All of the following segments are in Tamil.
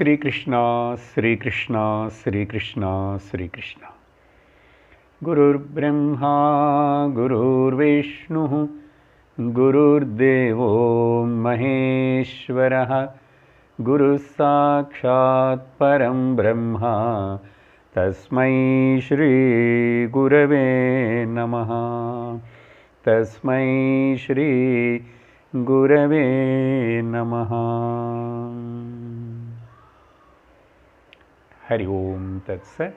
श्री कृष्णा श्री कृष्णा श्री कृष्णा श्री कृष्णा। गुरुर्ब्रह्मा गुरुर्विष्णुः गुरुर्देवो महेश्वरः गुरुसाक्षात् परं ब्रह्मा तस्मै श्री गुरवे नमः। तस्मै श्री गुरवे नमः। हरि ओम तत्सत।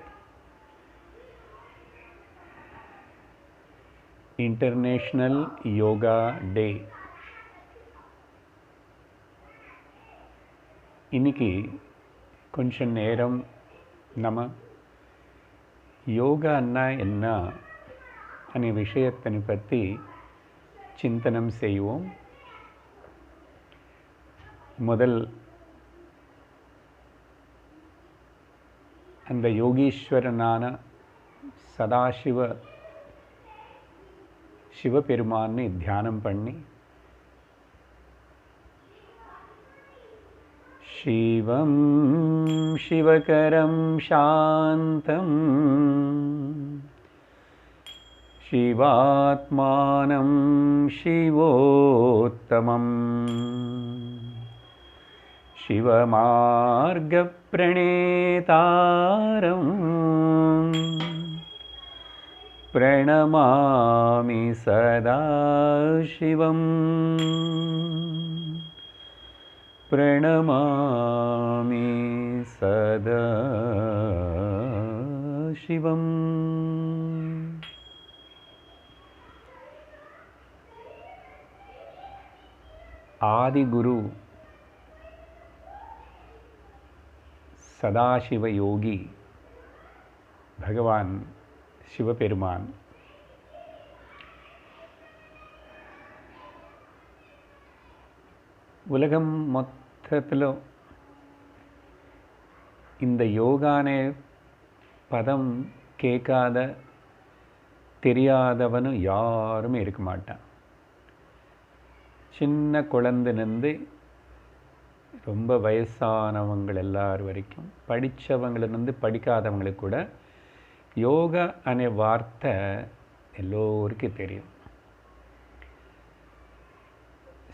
इंटरनेशनल योगा डे இன்னைக்கு கொஞ்ச நேரம் நம்ம யோகான்னா என்ன அనే விஷயத்தை பற்றி சிந்தனம் செய்வோம். முதல் அந்த யோகீஸ்வரனான சிவபெருமானை தியானம் பண்ணி சிவம் சிவகரம் சாந்தம் சிவாத்மானம் சிவோத்தமம் शिवमार्गप्रणेतारं प्रणमामि सदा शिवं प्रणमामि सदा शिवम्। आदिगुरु सदाशिव योगी भगवान शिवपेरुमान உலகம் மொத்தத்தில் இந்த யோகானே பதம் கேட்காத தெரியாதவனு யாருமே இருக்க மாட்டான். சின்ன குழந்தைலேருந்து ரொம்ப வயசானவங்கள் எல்லாரும் வரைக்கும், படித்தவங்களிலிருந்து படிக்காதவங்களுக்கு கூட யோகா அనే வார்த்தை எல்லோருக்கும் தெரியும்.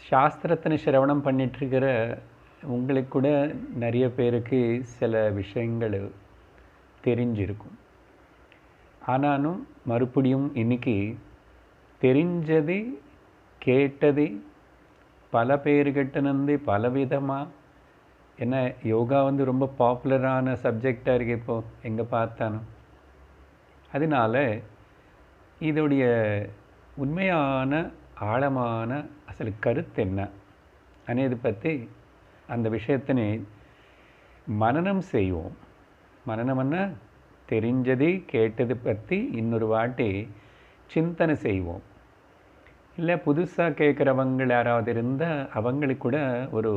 சாஸ்திரத்தினை சிரவணம் பண்ணிகிட்ருக்கிற உங்களுக்கு கூட நிறைய பேருக்கு சில விஷயங்கள் தெரிஞ்சிருக்கும். ஆனாலும் மறுபடியும் இன்றைக்கி தெரிஞ்சது கேட்டது பல பேர்கிட்டேருந்து பலவிதமாக, என்ன யோகா ரொம்ப பாப்புலரான சப்ஜெக்டாக இருக்குது இப்போது எங்கே பார்த்தாலும். அதனால் இதோடைய உண்மையான ஆழமான அசல் கருத்து என்ன అనేది பற்றி அந்த விஷயத்தினை மனனம் செய்வோம். மனனம்னா தெரிஞ்சது கேட்டது பற்றி இன்னொரு வாட்டி சிந்தனை செய்வோம். இல்லை புதுசாக கேட்குறவங்க யாராவது இருந்தால் அவங்களுக்கு கூட ஒரு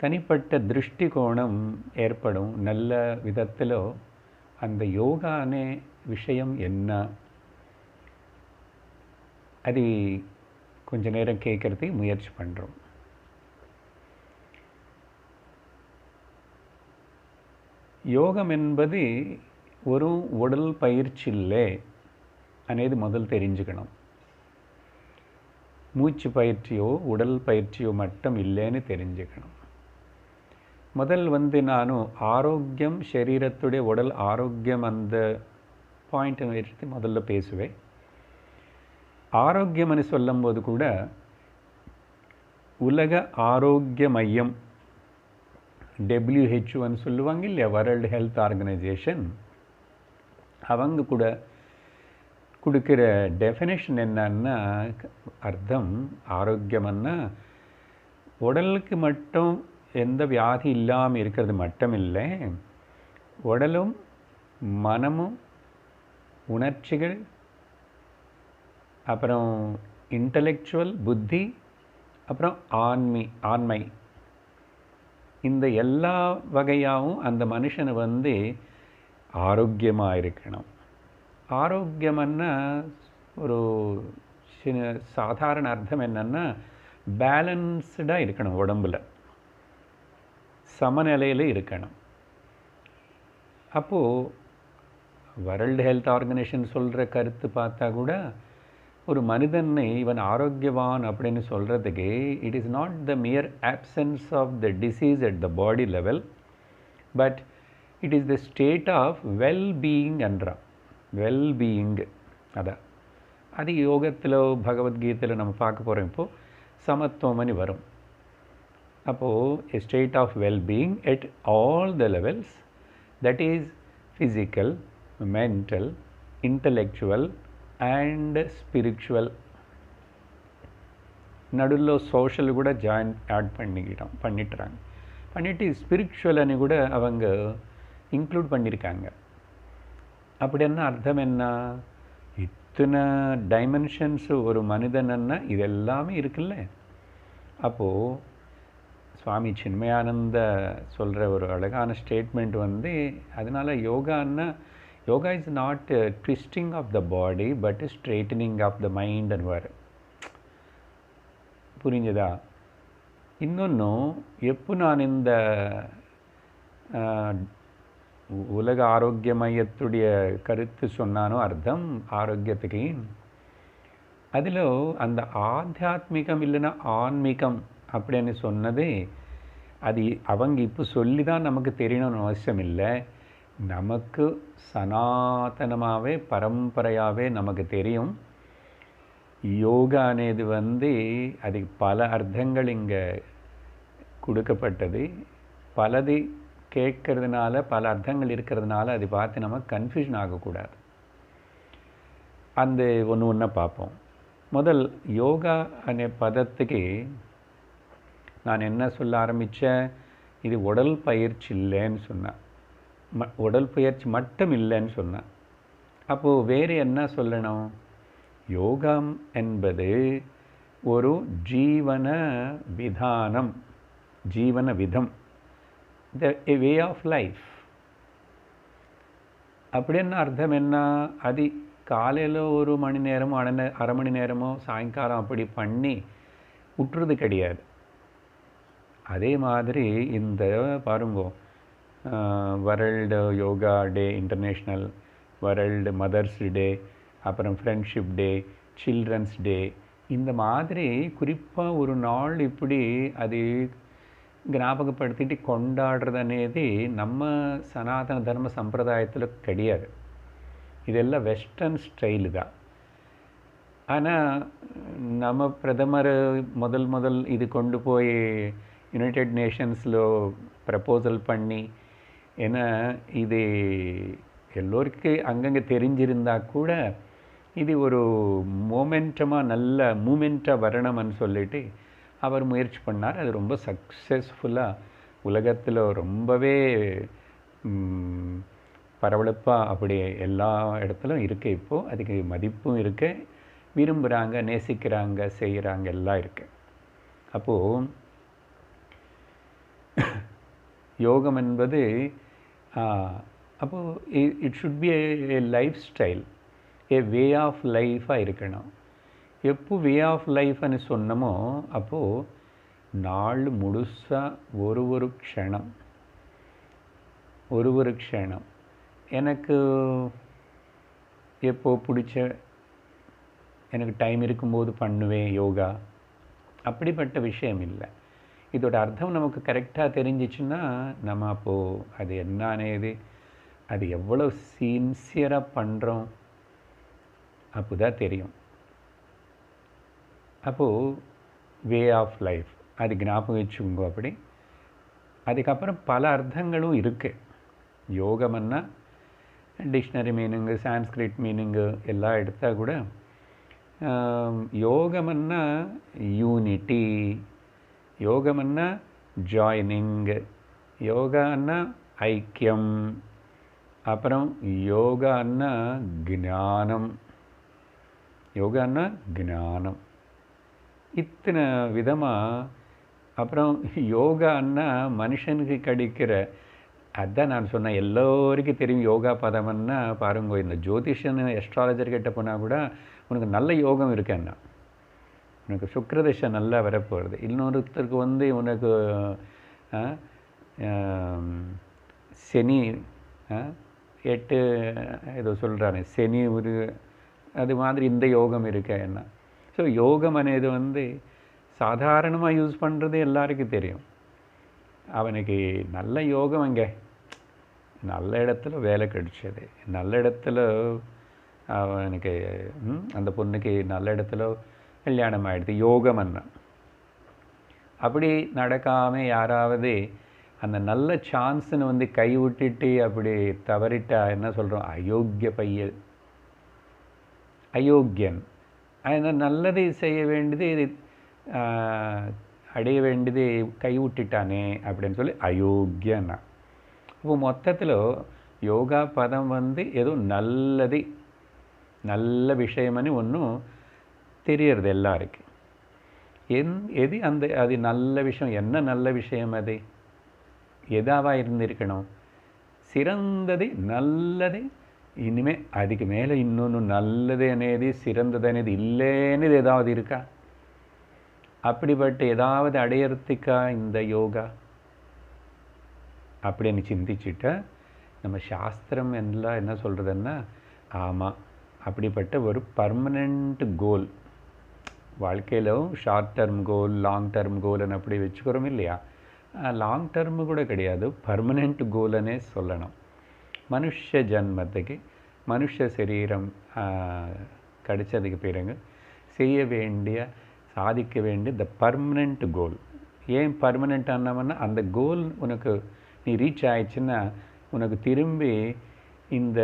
தனிப்பட்ட திருஷ்டிகோணம் ஏற்படும். நல்ல விதத்தில் அந்த யோகானே விஷயம் என்ன அது கொஞ்ச நேரம் கேட்குறதுக்கு முயற்சி பண்ணுறோம். யோகம் என்பது ஒரு உடல் பயிற்சி இல்லை అనేది முதல் தெரிஞ்சுக்கணும். மூச்சு பயிற்சியோ உடல் பயிற்சியோ மட்டும் இல்லைன்னு தெரிஞ்சுக்கணும். முதல் நான் ஆரோக்கியம், சரீரத்துடைய உடல் ஆரோக்கியம் அந்த பாயிண்ட்டை எடுத்து முதல்ல பேசுவேன். ஆரோக்கியம்னு சொல்லும்போது கூட உலக ஆரோக்கிய மையம் WHO சொல்லுவாங்க இல்லையா, வேர்ல்டு ஹெல்த் ஆர்கனைசேஷன், அவங்க கூட கொடுக்குற டெஃபினேஷன் என்னன்னா, அர்த்தம் ஆரோக்கியம்னா உடலுக்கு மட்டும் எந்த வியாதி இல்லாமல் இருக்கிறது மட்டும் இல்லை, உடலும் மனமும் உணர்ச்சிகள் அப்புறம் இன்டலெக்சுவல் புத்தி அப்புறம் ஆண்மை இந்த எல்லா வகையாகவும் அந்த மனுஷனை ஆரோக்கியமாக இருக்கணும். ஆரோக்கியம்னா ஒரு சாதாரண அர்த்தம் என்னன்னா பேலன்ஸ்டாக இருக்கணும். உடம்பில் சமநிலையில் இருக்கணும். அப்போது வேர்ல்டு ஹெல்த் ஆர்கனைசேஷன் சொல்கிற கருத்து பார்த்தா கூட ஒரு மனிதனை இவன் ஆரோக்கியவான் அப்படின்னு சொல்கிறதுக்கு it is not the mere absence of the disease at the body level, but it is the state of wellbeing என்றான். வெல்பீயிங் அதான் அது யோகத்தில் பகவத்கீதையில் நம்ம பார்க்க போகிறோம். இப்போது சமத்துவமனி வரும். அப்போது a state of well-being at all the levels, that is physical, mental, intellectual and spiritual. நடுவில் சோஷியல் கூட ஆட் பண்ணிட்டு ஸ்பிரிச்சுவல் అని கூட அவங்க இன்க்ளூட் பண்ணியிருக்காங்க. அப்படி என்ன அர்த்தம் என்ன? இத்தனை டைமென்ஷன்ஸ் ஒரு மனிதன்னா இது எல்லாமே இருக்குல்ல. அப்போது சுவாமி சின்மயானந்த சொல்கிற ஒரு அழகான ஸ்டேட்மெண்ட் வந்து, அதனால் யோகான்னா yoga is not twisting of the body but straightening of the mind அன்வார். புரிஞ்சுதா? இன்னொன்று, எப்போ நான் இந்த உலக ஆரோக்கிய மையத்துடைய கருத்து சொன்னானோ அர்த்தம் ஆரோக்கியத்துக்கு, அதில் அந்த ஆத்தியாத்மிகம் இல்லைன்னா ஆன்மீகம் அப்படின்னு சொன்னது அது அவங்க இப்போ சொல்லி தான் நமக்கு தெரியணும்னு அவசியம் இல்லை. நமக்கு சனாதனமாகவே பரம்பரையாகவே நமக்கு தெரியும். யோகா అనేది வந்து அதுக்கு பல அர்த்தங்கள் இங்கே கொடுக்கப்பட்டது. பலது கேட்கறதுனால பல அர்த்தங்கள் இருக்கிறதுனால அது பார்த்து நம்ம கன்ஃபியூஷன் ஆகக்கூடாது. அந்த ஒன்று பார்ப்போம். முதல் யோகா அనే பதத்துக்கு நான் என்ன சொல்ல ஆரம்பித்தேன்? இது உடல் பயிற்சி இல்லைன்னு சொன்னேன். உடல் பயிற்சி மட்டும் இல்லைன்னு சொன்னேன். அப்போது வேறு என்ன சொல்லணும்? யோகம் என்பது ஒரு ஜீவன விதானம், ஜீவன விதம், a way of life. அப்படின்னு அர்த்தம் என்ன? அது காலையில் ஒரு மணி நேரமோ அரை மணி நேரமோ சாயங்காலம் அப்படி பண்ணி விட்டுறது கிடையாது. அதே மாதிரி இந்த பாருங்கோ, வேர்ல்டு யோகா டே, இன்டர்நேஷ்னல் வேர்ல்டு மதர்ஸ் டே, அப்புறம் ஃப்ரெண்ட்ஷிப் டே, சில்ட்ரன்ஸ் டே, இந்த மாதிரி குறிப்பாக ஒரு நாள் இப்படி அது ஞாபகப்படுத்திட்டு கொண்டாடுறது అనేది நம்ம சனாதன தர்ம சம்பிரதாயத்தில் கிடையாது. இதெல்லாம் வெஸ்டர்ன் ஸ்டைலு தான். ஆனால் நம்ம பிரதமர் முதல் இது கொண்டு போய் யுனைடெட் நேஷன்ஸில் ப்ரப்போசல் பண்ணி, ஏன்னா இது எல்லோருக்கும் அங்கங்கே தெரிஞ்சிருந்தால் கூட இது ஒரு மொமெண்டமாக நல்ல மூமெண்ட்டாக வரணும்னு சொல்லிட்டு அவர் முயற்சி பண்ணார். அது ரொம்ப சக்ஸஸ்ஃபுல்லாக உலகத்தில் ரொம்பவே பரவலப்பாக அப்படி எல்லா இடத்துலையும் இருக்குது. இப்போது அதுக்கு மதிப்பும் இருக்குது, விரும்புகிறாங்க, நேசிக்கிறாங்க, செய்கிறாங்க, எல்லாம் இருக்குது. அப்போது யோகம் என்பது அப்போது it should be a lifestyle, a way of லைஃபாக இருக்கணும். எப்போ வே ஆஃப் லைஃப்னு சொன்னமோ அப்போது நாள் முழுசாக ஒரு க்ஷணம் எனக்கு எப்போ பிடிச்ச எனக்கு டைம் இருக்கும்போது பண்ணுவேன் யோகா, அப்படிப்பட்ட விஷயம் இல்லை. இதோட அர்த்தம் நமக்கு கரெக்டாக தெரிஞ்சிச்சுன்னா நம்ம அப்போது அது என்னது, அது எவ்வளோ சின்சியராக பண்ணுறோம் அப்போ தான் தெரியும். அப்போது வே ஆஃப் லைஃப் அது ஞாபகம் வச்சுக்கோங்க. அப்படி அதுக்கப்புறம் பல அர்த்தங்களும் இருக்குது. யோகம்னா டிக்ஷனரி மீனிங்கு, சான்ஸ்கிரிட் மீனிங்கு எல்லாம் எடுத்தால் கூட யோகம்னா யூனிட்டி, யோகம்னா ஜாயினிங், யோகான்னா ஐக்கியம், அப்புறம் யோகான்னா ஞானம், யோகான்னா ஞானம், இத்தனை விதமாக. அப்புறம் யோகான்னா மனுஷனுக்கு கிடைக்கிற, அதுதான் நான் சொன்னேன், எல்லோருக்கும் தெரியும் யோகா பதம்னா பாருங்க, இந்த ஜோதிஷன் எஸ்ட்ராலஜர் கிட்ட போனால் கூட உனக்கு நல்ல யோகம் இருக்கேன்னா, உனக்கு சுக்கிரதசை நல்லா வரப்போகிறது, இன்னொருத்தருக்கு வந்து உனக்கு శని 8 ஏதோ சொல்கிறானே శని ஒரு அது மாதிரி இந்த யோகம் இருக்கு என்ன. ஸோ யோகம் అనేది வந்து சாதாரணமாக யூஸ் பண்ணுறது எல்லாருக்கும் தெரியும். அவனுக்கு நல்ல யோகம் அங்கே நல்ல இடத்துல வேலை கிடைச்சது, நல்ல இடத்துல அவனுக்கு அந்த பொண்ணுக்கு நல்ல இடத்துல கல்யாணம் ஆகிடுது, யோகம் என்ன. அப்படி நடக்காமல் யாராவது அந்த நல்ல சான்ஸ்ன்னு வந்து கை விட்டுட்டு அப்படி தவறிட்டா என்ன சொல்கிறோம், அயோக்கிய பையன், அயோக்கியன். அதனால் நல்லதை செய்ய வேண்டியது இது அடைய வேண்டியது கை விட்டுட்டானே அப்படின்னு சொல்லி அயோக்கியன்னா. இப்போ மொத்தத்தில் யோகா பதம் வந்து ஏதோ நல்லது நல்ல விஷயம்னு ஒன்றும் தெரியறது எல்லாருக்கும். எது அந்த அது நல்ல விஷயம், என்ன நல்ல விஷயம், அது எதாவாக இருந்திருக்கணும், சிறந்தது நல்லது. இனிமேல் அதுக்கு மேலே இன்னொன்று நல்லது అనేది சிறந்தது అనేది இல்லைன்னு ஏதாவது இருக்கா? அப்படிப்பட்ட ஏதாவது அடையறதுக்கா இந்த யோகா அப்படின்னு சிந்திச்சுட்டா நம்ம சாஸ்திரம் எல்லாம் என்ன சொல்கிறதுன்னா, ஆமாம் அப்படிப்பட்ட ஒரு பர்மனெண்ட் கோல் வாழ்க்கையில், short term goal long term கோல்னு அப்படி வச்சுக்கிறோம் இல்லையா, லாங் டர்மு கூட கிடையாது, பர்மனெண்ட் கோல்னே சொல்லணும். மனுஷ ஜன்மத்துக்கு மனுஷ சரீரம் கிடைச்சதுக்கு பிறகு செய்ய வேண்டிய சாதிக்க வேண்டிய த பர்மனெண்ட் கோல். ஏன் பர்மனெண்ட் ஆனவன்னா, அந்த கோல் உனக்கு நீ ரீச் ஆயிடுச்சுன்னா உனக்கு திரும்பி இந்த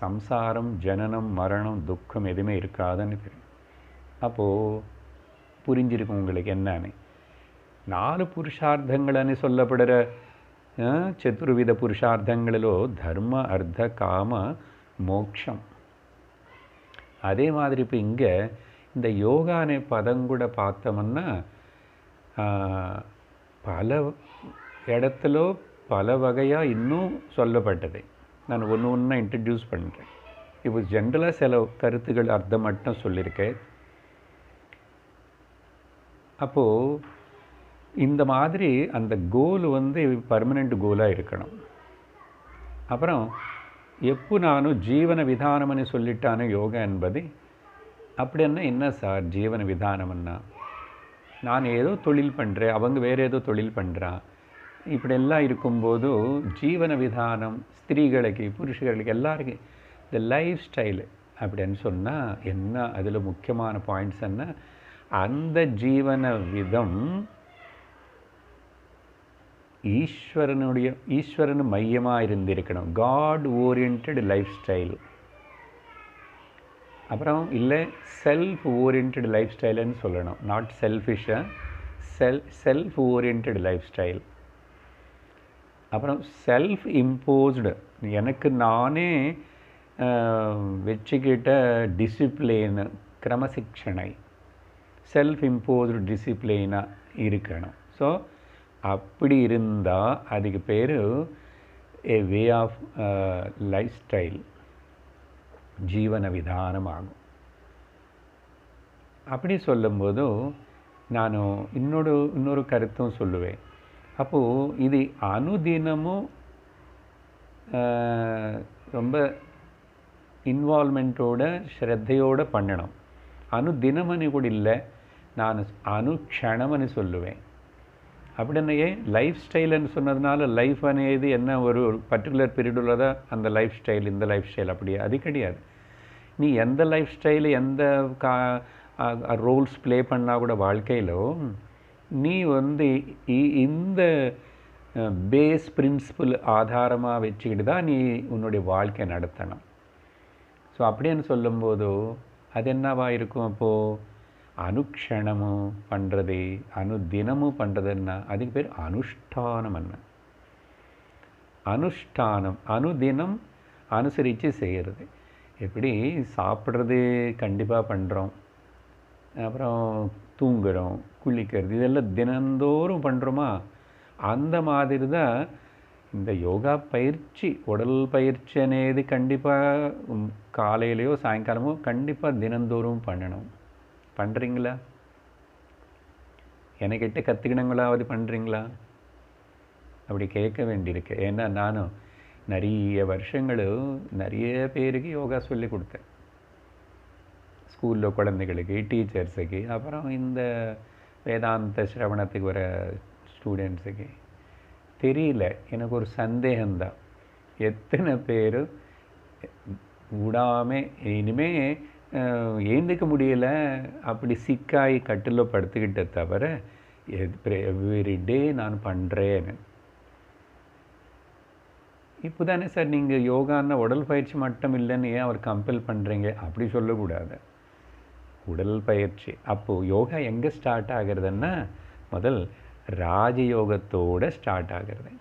சம்சாரம் ஜனனம் மரணம் துக்கம் எதுவுமே இருக்காதுன்னு தெரியும். அப்போது புரிஞ்சிருக்கும் உங்களுக்கு என்னன்னு. 4 புருஷார்த்தங்கள்னு சொல்லப்படுற చతుర్విధ పురుషార్థంలో ధర్మ అర్థ కామ మోక్షం. அதே மாதிரி இப்போ இங்கே இந்த யோகா அనే பதம் கூட பார்த்தோம்னா பல இடத்துல பல வகையாக இன்னும் சொல்லப்பட்டது. நான் ஒன்று ஒன்றா இன்ட்ரடியூஸ் பண்ணுறேன். இப்போ ஜென்ரலாக சில கருத்துக்கள் அர்த்தம் மட்டும் சொல்லியிருக்கேன். அப்போது இந்த மாதிரி அந்த கோல் வந்து பர்மனெண்ட் கோலாக இருக்கணும். அப்புறம் எப்போ நானும் ஜீவன விதானம்னு சொல்லிட்டானு யோகா என்பது அப்படின்னா என்ன சார் ஜீவன விதானம்னா, நான் ஏதோ தொழில் பண்ணுறேன், அவங்க வேறு ஏதோ தொழில் பண்ணுறான், இப்படியெல்லாம் இருக்கும்போது ஜீவன விதானம் ஸ்திரீகளுக்கு புருஷர்களுக்கு எல்லாருக்கும் இந்த லைஃப் ஸ்டைலு அப்படின்னு சொன்னால் என்ன, அதில் முக்கியமான பாயிண்ட்ஸ் என்ன, அந்த ஜீவன விதம் ஈஸ்வரனு மையமாக இருந்திருக்கணும். God oriented lifestyle. அப்புறம் இல்லை செல்ஃப் ஓரியன்ட் லைஃப் ஸ்டைலுன்னு சொல்லணும். நாட் செல்ஃபிஷாக, செல்ஃப் ஓரியன்ட் லைஃப் ஸ்டைல். அப்புறம் செல்ஃப் இம்போஸ்டு, எனக்கு நானே வச்சுக்கிட்ட டிசிப்ளின் கிரமசிக்ஷனை செல்ஃப் இம்போஸ்டு டிசிப்ளினாக இருக்கணும். ஸோ அப்படி இருந்தால் அதுக்கு பேர் a way of lifestyle, ஜீவன விதானம் ஆகும். அப்படி சொல்லும்போது நான் இன்னொரு கருத்தும் சொல்லுவேன். அப்போது இது அனுதினமும் ரொம்ப இன்வால்மெண்ட்டோட ஸ்ரத்தையோடு பண்ணணும். அனுதினமனு கூட இல்லை, நான் அனுக்ஷணம்னு சொல்லுவேன். அப்படின்னா லைஃப் ஸ்டைல்னு சொன்னதுனால லைஃப் అనేది என்ன ஒரு பர்டிகுலர் பீரியடில் தான் அந்த லைஃப் ஸ்டைல் இந்த லைஃப் ஸ்டைல் அப்படியே அது கிடையாது. நீ எந்த லைஃப் ஸ்டைலு எந்த ரோல்ஸ் ப்ளே பண்ணால் கூட வாழ்க்கையில் நீ வந்து இந்த பேஸ் பிரின்சிபல் ஆதாரமாக வச்சுக்கிட்டு தான் நீ உன்னுடைய வாழ்க்கை நடத்தணும். ஸோ அப்படின்னு சொல்லும்போது அது என்னவா இருக்கும், அப்போது அனுக்ஷணமும் பண்ணுறது அனுதினமும் பண்ணுறதுன்னா அதுக்கு பேர் அனுஷ்டானம். என்ன அனுஷ்டானம்? அனுதினம் அனுசரித்து செய்கிறது. எப்படி சாப்பிட்றது கண்டிப்பாக பண்ணுறோம், அப்புறம் தூங்குகிறோம், குளிக்கிறது, இதெல்லாம் தினந்தோறும் பண்ணுறோமா, அந்த மாதிரி தான் இந்த யோகா பயிற்சி, உடல் பயிற்சி అనేది கண்டிப்பாக காலையிலையோ சாயங்காலமோ கண்டிப்பாக தினந்தோறும் பண்ணணும். பண்ணுறீங்களா? என்கிட்ட கற்றுக்கினங்களாவது பண்ணுறீங்களா? அப்படி கேட்க வேண்டியிருக்கு. ஏன்னா நானும் நிறைய வருஷங்கள் நிறைய பேருக்கு யோகா சொல்லி கொடுத்தேன். ஸ்கூலில் குழந்தைகளுக்கு, டீச்சர்ஸுக்கு, அப்புறம் இந்த வேதாந்த சிரவணத்துக்கு வர ஸ்டூடெண்ட்ஸுக்கு. தெரியல, எனக்கு ஒரு சந்தேகம்தான், எத்தனை பேர் விடாமல் இனிமே ஏந்துக்க முடியல, அப்படி சிக்காய் கட்டில் படுத்துக்கிட்ட தவிர எவ்ரி டே நான் பண்ணுறேன்னு. இப்போ தானே சார் நீங்கள் யோகான்னா உடல் பயிற்சி மட்டும் இல்லைன்னு ஏன் அவர் கம்பல் பண்ணுறீங்க? அப்படி சொல்லக்கூடாது. உடல் பயிற்சி. அப்போது யோகா எங்கே ஸ்டார்ட் ஆகிறதுன்னா முதல் ராஜயோகத்தோடு ஸ்டார்ட் ஆகிறது.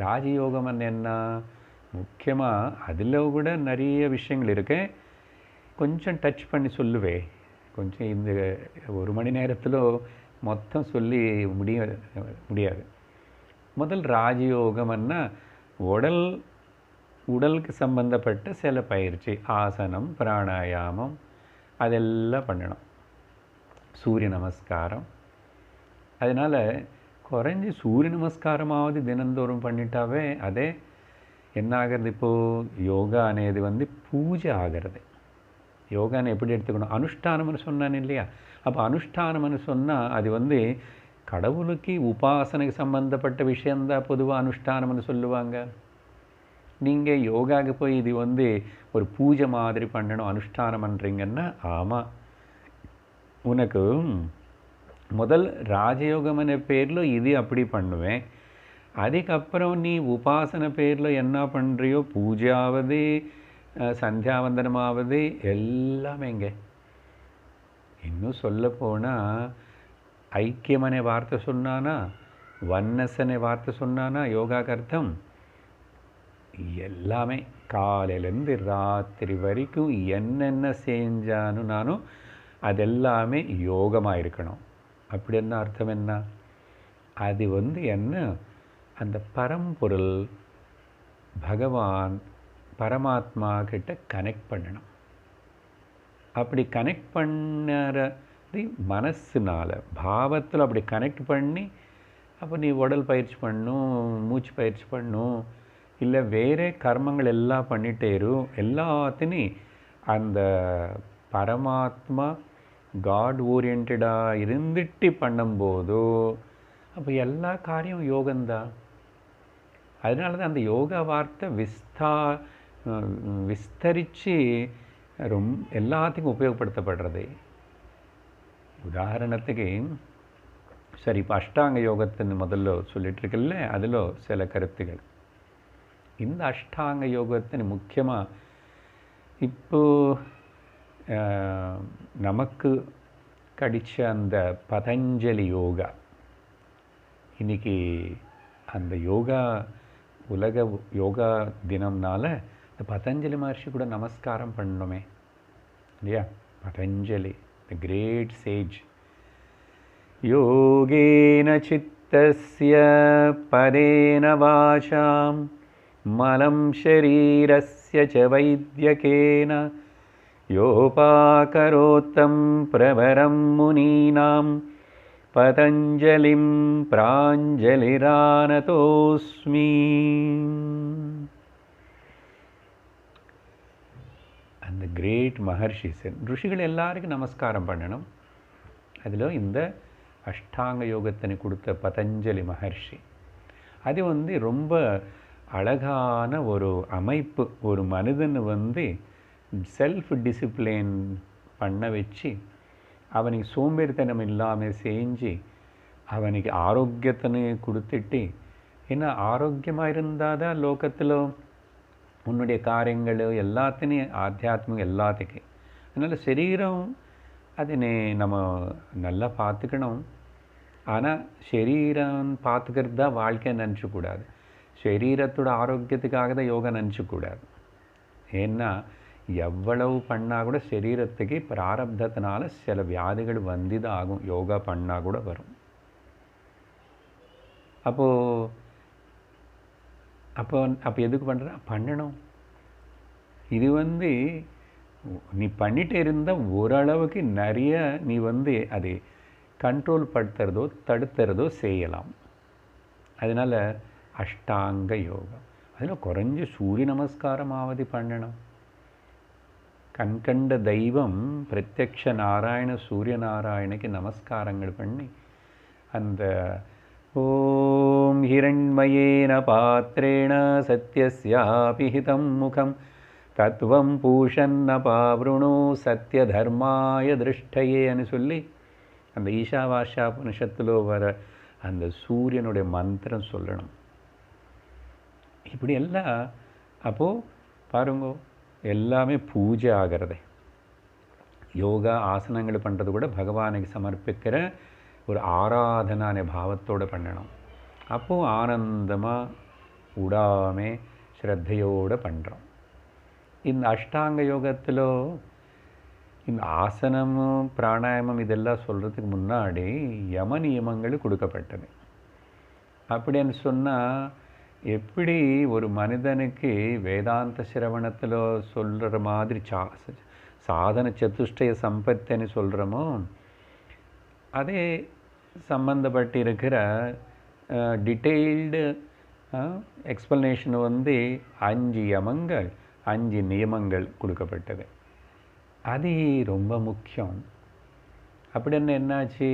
ராஜயோகம் என்ன? முக்கியமாக அதில் கூட நிறைய விஷயங்கள் இருக்கு. கொஞ்சம் டச் பண்ணி சொல்லுவேன். கொஞ்சம் இந்த ஒரு மணி நேரத்தில் மொத்தம் சொல்லி முடியாது. முதல் ராஜயோகம்னா உடலுக்கு சம்பந்தப்பட்ட சில பயிற்சி, ஆசனம், பிராணாயாமம், அதெல்லாம் பண்ணணும். சூரிய நமஸ்காரம். அதனால் குறைஞ்சி சூரிய நமஸ்காரமாவது தினந்தோறும் பண்ணிட்டாவே அதே என்ன ஆகிறது? இப்போது யோகா అనేది பூஜை ஆகிறது. யோகான்னு எப்படி எடுத்துக்கணும்? அனுஷ்டானம்னு சொன்னான் இல்லையா? அப்போ அனுஷ்டானம்னு சொன்னால் அது கடவுளுக்கு உபாசனைக்கு சம்பந்தப்பட்ட விஷயந்தான் பொதுவாக அனுஷ்டானம்னு சொல்லுவாங்க. நீங்கள் யோகாவுக்கு போய் இது ஒரு பூஜை மாதிரி பண்ணணும் அனுஷ்டானம் பண்ணுறீங்கன்னா, ஆமாம், உனக்கு முதல் ராஜயோகம்ன பேரில் இது அப்படி பண்ணுவேன். அதுக்கப்புறம் நீ உபாசனை பேரில் என்ன பண்ணுறியோ, பூஜையாவது சந்தியாவந்தனமாவது எல்லாமே இங்கே. இன்னும் சொல்லப்போனால் ஐக்கியமனே வார்த்தை சொன்னானா, வன்னசனே வார்த்தை சொன்னானா யோகாக்கு அர்த்தம் எல்லாமே. காலையிலேருந்து ராத்திரி வரைக்கும் என்னென்ன செஞ்சானு நானும் அதெல்லாமே யோகமாக இருக்கணும். அப்படி என்ன அர்த்தம்? என்ன அது என்ன? அந்த பரம்பொருள் பகவான் பரமாத்மா கிட்ட கனெக்ட் பண்ணணும். அப்படி கனெக்ட் பண்ணுறது மனசுனால், பாவத்தில் அப்படி கனெக்ட் பண்ணி, அப்போ நீ உடல் பயிற்சி பண்ணும், மூச்சு பயிற்சி பண்ணும், இல்லை வேறு கர்மங்கள் எல்லாம் பண்ணிட்டேரு, எல்லாத்தையும் அந்த பரமாத்மா காட் ஓரியன்டாக இருந்துட்டு பண்ணும்போதோ அப்போ எல்லா காரியம் யோகந்தான். அதனால தான் அந்த யோகா வார்த்தை விஸ்தரித்து எல்லாத்துக்கும் உபயோகப்படுத்தப்படுறது. உதாரணத்துக்கு சரி, இப்போ அஷ்டாங்க யோகத்தின் முதல்ல சொல்லிட்டுருக்குல்ல, அதில் சில கருத்துகள். இந்த அஷ்டாங்க யோகத்தின் முக்கியமாக இப்போது நமக்கு கிடைச்ச அந்த பதஞ்சலி யோகா, இன்றைக்கி அந்த யோகா உலக யோகா தினம்னால இந்த பதஞ்சலி மகர்ஷி கூட நமஸ்காரம் பண்ணணுமே இல்லையா? Patanjali, the great sage. யோகேன சித்தஸ்ய பரேன வாசாம் மலம் ஷரீரஸ்ய ச வைத்யகேன யோபாகரோத்தம் பிரவரம் முனீனாம் பதஞ்சலிம் பிராஞ்சலிரானதோஸ்மி. அந்த கிரேட் மகர்ஷிஸ், ருஷிகள் எல்லாருக்கும் நமஸ்காரம் பண்ணணும். அதில் இந்த அஷ்டாங்க யோகத்தினை கொடுத்த பதஞ்சலி மகர்ஷி, அது ரொம்ப அழகான ஒரு அமைப்பு. ஒரு மனிதனை செல்ஃப் டிசிப்ளின் பண்ண வச்சு, அவனுக்கு சோம்பேறித்தனம் இல்லாமல் செஞ்சு, அவனுக்கு ஆரோக்கியத்தினை கொடுத்துட்டு, ஏன்னா ஆரோக்கியமாக இருந்தால் தான் லோகத்தில் உன்னுடைய காரியங்கள் எல்லாத்தையும் ஆத்தியாத்மிகம் எல்லாத்துக்கும். அதனால் சரீரம் அதனை நம்ம நல்லா பார்த்துக்கணும். ஆனால் சரீரம் பார்த்துக்கிறது தான் வாழ்க்கை நினச்சக்கூடாது. சரீரத்தோட ஆரோக்கியத்துக்காக தான் யோகா நினச்சக்கூடாது. ஏன்னா எவ்வளவு பண்ணால் கூட சரீரத்துக்கு பிராரப்தத்தினால சில வியாதிகள் தான் ஆகும். யோகா பண்ணால் கூட வரும். அப்போ எதுக்கு பண்ணுற? பண்ணணும். இது நீ பண்ணிகிட்டே இருந்தால் ஓரளவுக்கு நிறைய நீ அதை கண்ட்ரோல் படுத்துறதோ தடுத்துறதோ செய்யலாம். அதனால் அஷ்டாங்க யோகம். அதில் குறைஞ்ச சூரிய நமஸ்காரமாவது பண்ணணும். கண்கண்ட தெய்வம் பிரத்யக்ஷ நாராயண சூரிய நாராயணக்கு நமஸ்காரங்கள் பண்ணி அந்த ஓம் ஹிரண்மயேன பாத்திரேண சத்யஸ்யாபிஹிதம் முகம் தத்துவம் பூஷன்ன பாவ்ருணு சத்ய தர்மாய திருஷ்டயேன்னு சொல்லி அந்த ஈஷாவாஷா உபனிஷத்தில் வர அந்த சூரியனுடைய மந்திரம் சொல்லணும். இப்படி எல்லாம் அப்போது பாருங்க, எல்லாமே பூஜை ஆகிறது. யோகா ஆசனங்கள் பண்ணுறது கூட பகவானுக்கு சமர்ப்பிக்கிற ஒரு ஆராதனான பாவத்தோடு பண்ணணும். அப்போது ஆனந்தமாக விடாமே ஸ்ரத்தையோடு பண்ணுறோம். இந்த அஷ்டாங்க யோகத்தில் இந்த ஆசனமும் பிராணாயாமம் இதெல்லாம் சொல்கிறதுக்கு முன்னாடி யம நியமங்கள் கொடுக்கப்பட்டது. அப்படின்னு சொன்னால் எப்படி ஒரு மனிதனுக்கு வேதாந்த சிரவணத்தில் சொல்கிற மாதிரி சாதன சதுஷ்டய சம்பத்தின்னு சொல்கிறோமோ அதே சம்பந்தப்பட்டு இருக்கிற டீட்டெயில்டு எக்ஸ்ப்ளனேஷன் 5 யமங்கள் 5 நியமங்கள் கொடுக்கப்பட்டது. அது ரொம்ப முக்கியம். அப்படின்னு என்னாச்சு,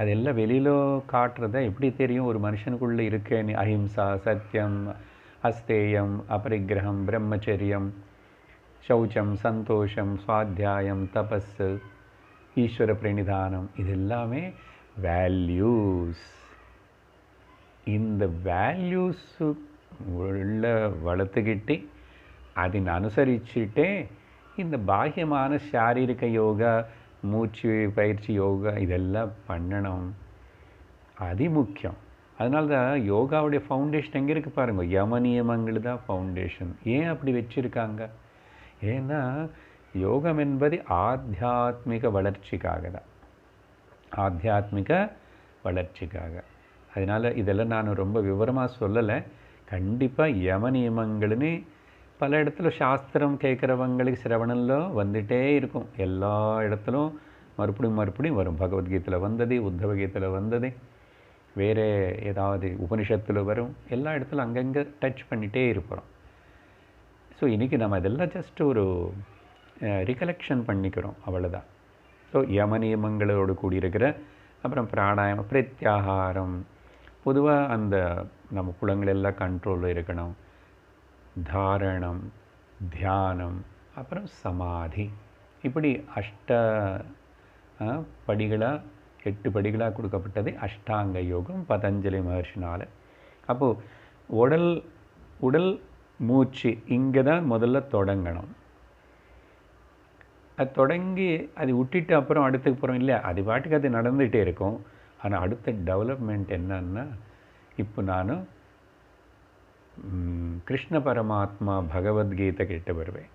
அதெல்லாம் வெளியில் காட்டுறத எப்படி தெரியும் ஒரு மனுஷனுக்குள்ளே இருக்கேன்னு? அஹிம்சா, சத்தியம், அஸ்தேயம், அபரிக்கிரகம், பிரம்மச்சரியம், சௌச்சம், சந்தோஷம், சுவாத்தியாயம், தபஸ், ஈஸ்வர பிரணிதானம், இது எல்லாமே வேல்யூஸ். இந்த வேல்யூஸ் உள்ள வளர்த்துக்கிட்டு அதன் அனுசரிச்சுட்டே இந்த பாஹ்யமான சாரீரிக யோகா, மூச்சு பயிற்சி யோகா இதெல்லாம் பண்ணணும். அது முக்கியம். அதனால தான் யோகாவுடைய ஃபவுண்டேஷன் எங்கே இருக்குது பாருங்கள், யம நியமங்கள் தான் ஃபவுண்டேஷன். ஏன் அப்படி வச்சுருக்காங்க? ஏன்னா யோகம் என்பது ஆத்தியாத்மிக வளர்ச்சிக்காக தான், ஆத்தியாத்மிக வளர்ச்சிக்காக. அதனால் இதெல்லாம் நான் ரொம்ப விவரமாக சொல்லலை. கண்டிப்பாக யம நியமங்கள்னு பல இடத்துல சாஸ்திரம் கேட்குறவங்களுக்கு சிரவணம்ல வந்துகிட்டே இருக்கும். எல்லா இடத்துலும் மறுபடியும் வரும். பகவத்கீதையில் வந்தது, உத்தவகீதையில் வந்தது, வேறு ஏதாவது உபனிஷத்தில் வரும். எல்லா இடத்துலும் அங்கங்கே டச் பண்ணிகிட்டே இருப்போம். ஸோ இன்றைக்கி நம்ம இதெல்லாம் ஜஸ்ட் ஒரு ரிகலெக்ஷன் பண்ணிக்கிறோம், அவ்வளோதான். ஸோ யம நியமங்களோடு கூடியிருக்கிற அப்புறம் பிராணாயாமம், பிரத்யாகாரம், பொதுவாக அந்த நம்ம புலங்கள் எல்லாம் கண்ட்ரோலில் இருக்கணும். தாரணம், தியானம், அப்புறம் சமாதி, இப்படி படிகளாக 8 படிகளாக கொடுக்கப்பட்டது அஷ்டாங்க யோகம் பதஞ்சலி மகர்ஷினால். அப்போது உடல் மூச்சு இங்கே தான் முதல்ல தொடங்கணும். அது தொடங்கி அது விட்டுட்டு அப்புறம் அடுத்துக்கு போகிறோம் இல்லையா, அது பாட்டுக்கு அது நடந்துகிட்டே இருக்கும். ஆனால் அடுத்த டெவலப்மெண்ட் என்னன்னா, இப்போ நான் கிருஷ்ண பரமாத்மா பகவத்கீதை கிட்ட வருவேன்.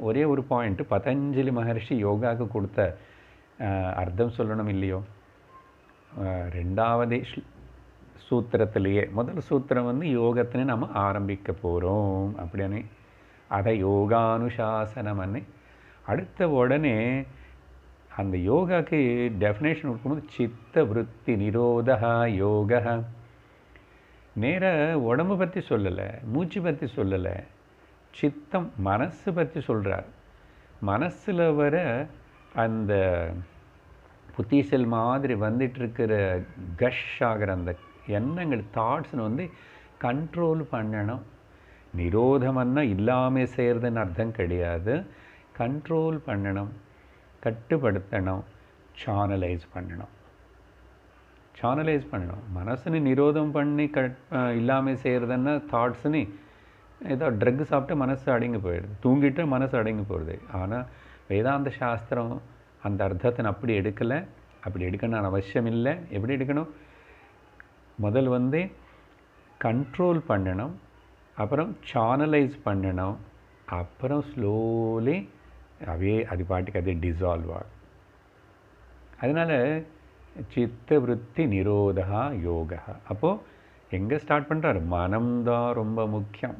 ஒரே ஒரு பாயிண்ட்டு, பதஞ்சலி மகர்ஷி யோகாவுக்கு கொடுத்த அர்த்தம் சொல்லணும் இல்லையோ. 2வது சூத்திரத்திலேயே முதல் சூத்திரம் யோகத்தினை நம்ம ஆரம்பிக்க போகிறோம் அப்படின்னு, அதை யோகானுசாசனம்னு. அடுத்த உடனே அந்த யோகாவுக்கு டெஃபினேஷன் கொடுக்கும்போது சித்த விருத்தி நிரோதா யோக. நேராக உடம்பு பற்றி சொல்லலை, மூச்சு பற்றி சொல்லலை, சித்தம் மனசு பற்றி சொல்கிறார். மனசில் வர அந்த புத்திசல் மாதிரி வந்துட்டுருக்கிற கஷ் ஆகிற அந்த எண்ணங்கள், தாட்ஸ்னு கண்ட்ரோல் பண்ணணும். நிரோதம்னா இல்லாமல் செய்கிறதுன்னு அர்த்தம் கிடையாது. கண்ட்ரோல் பண்ணணும், கட்டுப்படுத்தணும், சானலைஸ் பண்ணணும். மனசுன்னு நிரோதம் பண்ணி இல்லாமல் செய்கிறதுன்னா தாட்ஸ்னு ஏதோ ட்ரக் சாப்பிட்டு மனசு அடங்கி போயிடுது, தூங்கிட்டு மனசு அடங்கி போயிடுது. ஆனால் வேதாந்த சாஸ்திரம் அந்த அர்த்தத்தை அப்படி எடுக்கலை, அப்படி எடுக்கணும்னு அவசியம் இல்லை. எப்படி எடுக்கணும்? முதல் கண்ட்ரோல் பண்ணணும், அப்புறம் சானலைஸ் பண்ணணும், அப்புறம் ஸ்லோலி அது பாட்டுக்கு அது டிசால்வ் ஆகும். அதனால் சித்த விருத்தி நிரோதா யோகா. அப்போது எங்கே ஸ்டார்ட் பண்ணுறாரு? மனம்தான் ரொம்ப முக்கியம்.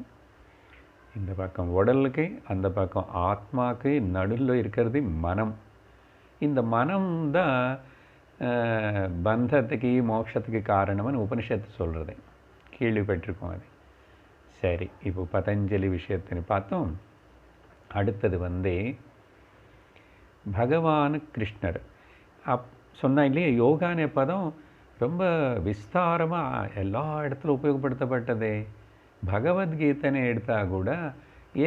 இந்த பக்கம் உடலுக்கு, அந்த பக்கம் ஆத்மாவுக்கு நடுவில் இருக்கிறது மனம். இந்த மனம் தான் பந்தத்துக்கு மோட்சத்துக்கு காரணம்னு உபனிஷத்து சொல்கிறது. கேள்விப்பட்டிருக்கோம் அது. சரி, இப்போ பதஞ்சலி விஷயத்தை பார்த்தோம். அடுத்தது பகவான் கிருஷ்ணர் சொன்னா இல்லையா, யோகான பதம் ரொம்ப விஸ்தாரமாக எல்லா இடத்துல உபயோகப்படுத்தப்பட்டதே. பகவத்கீதைன்னு எடுத்தால் கூட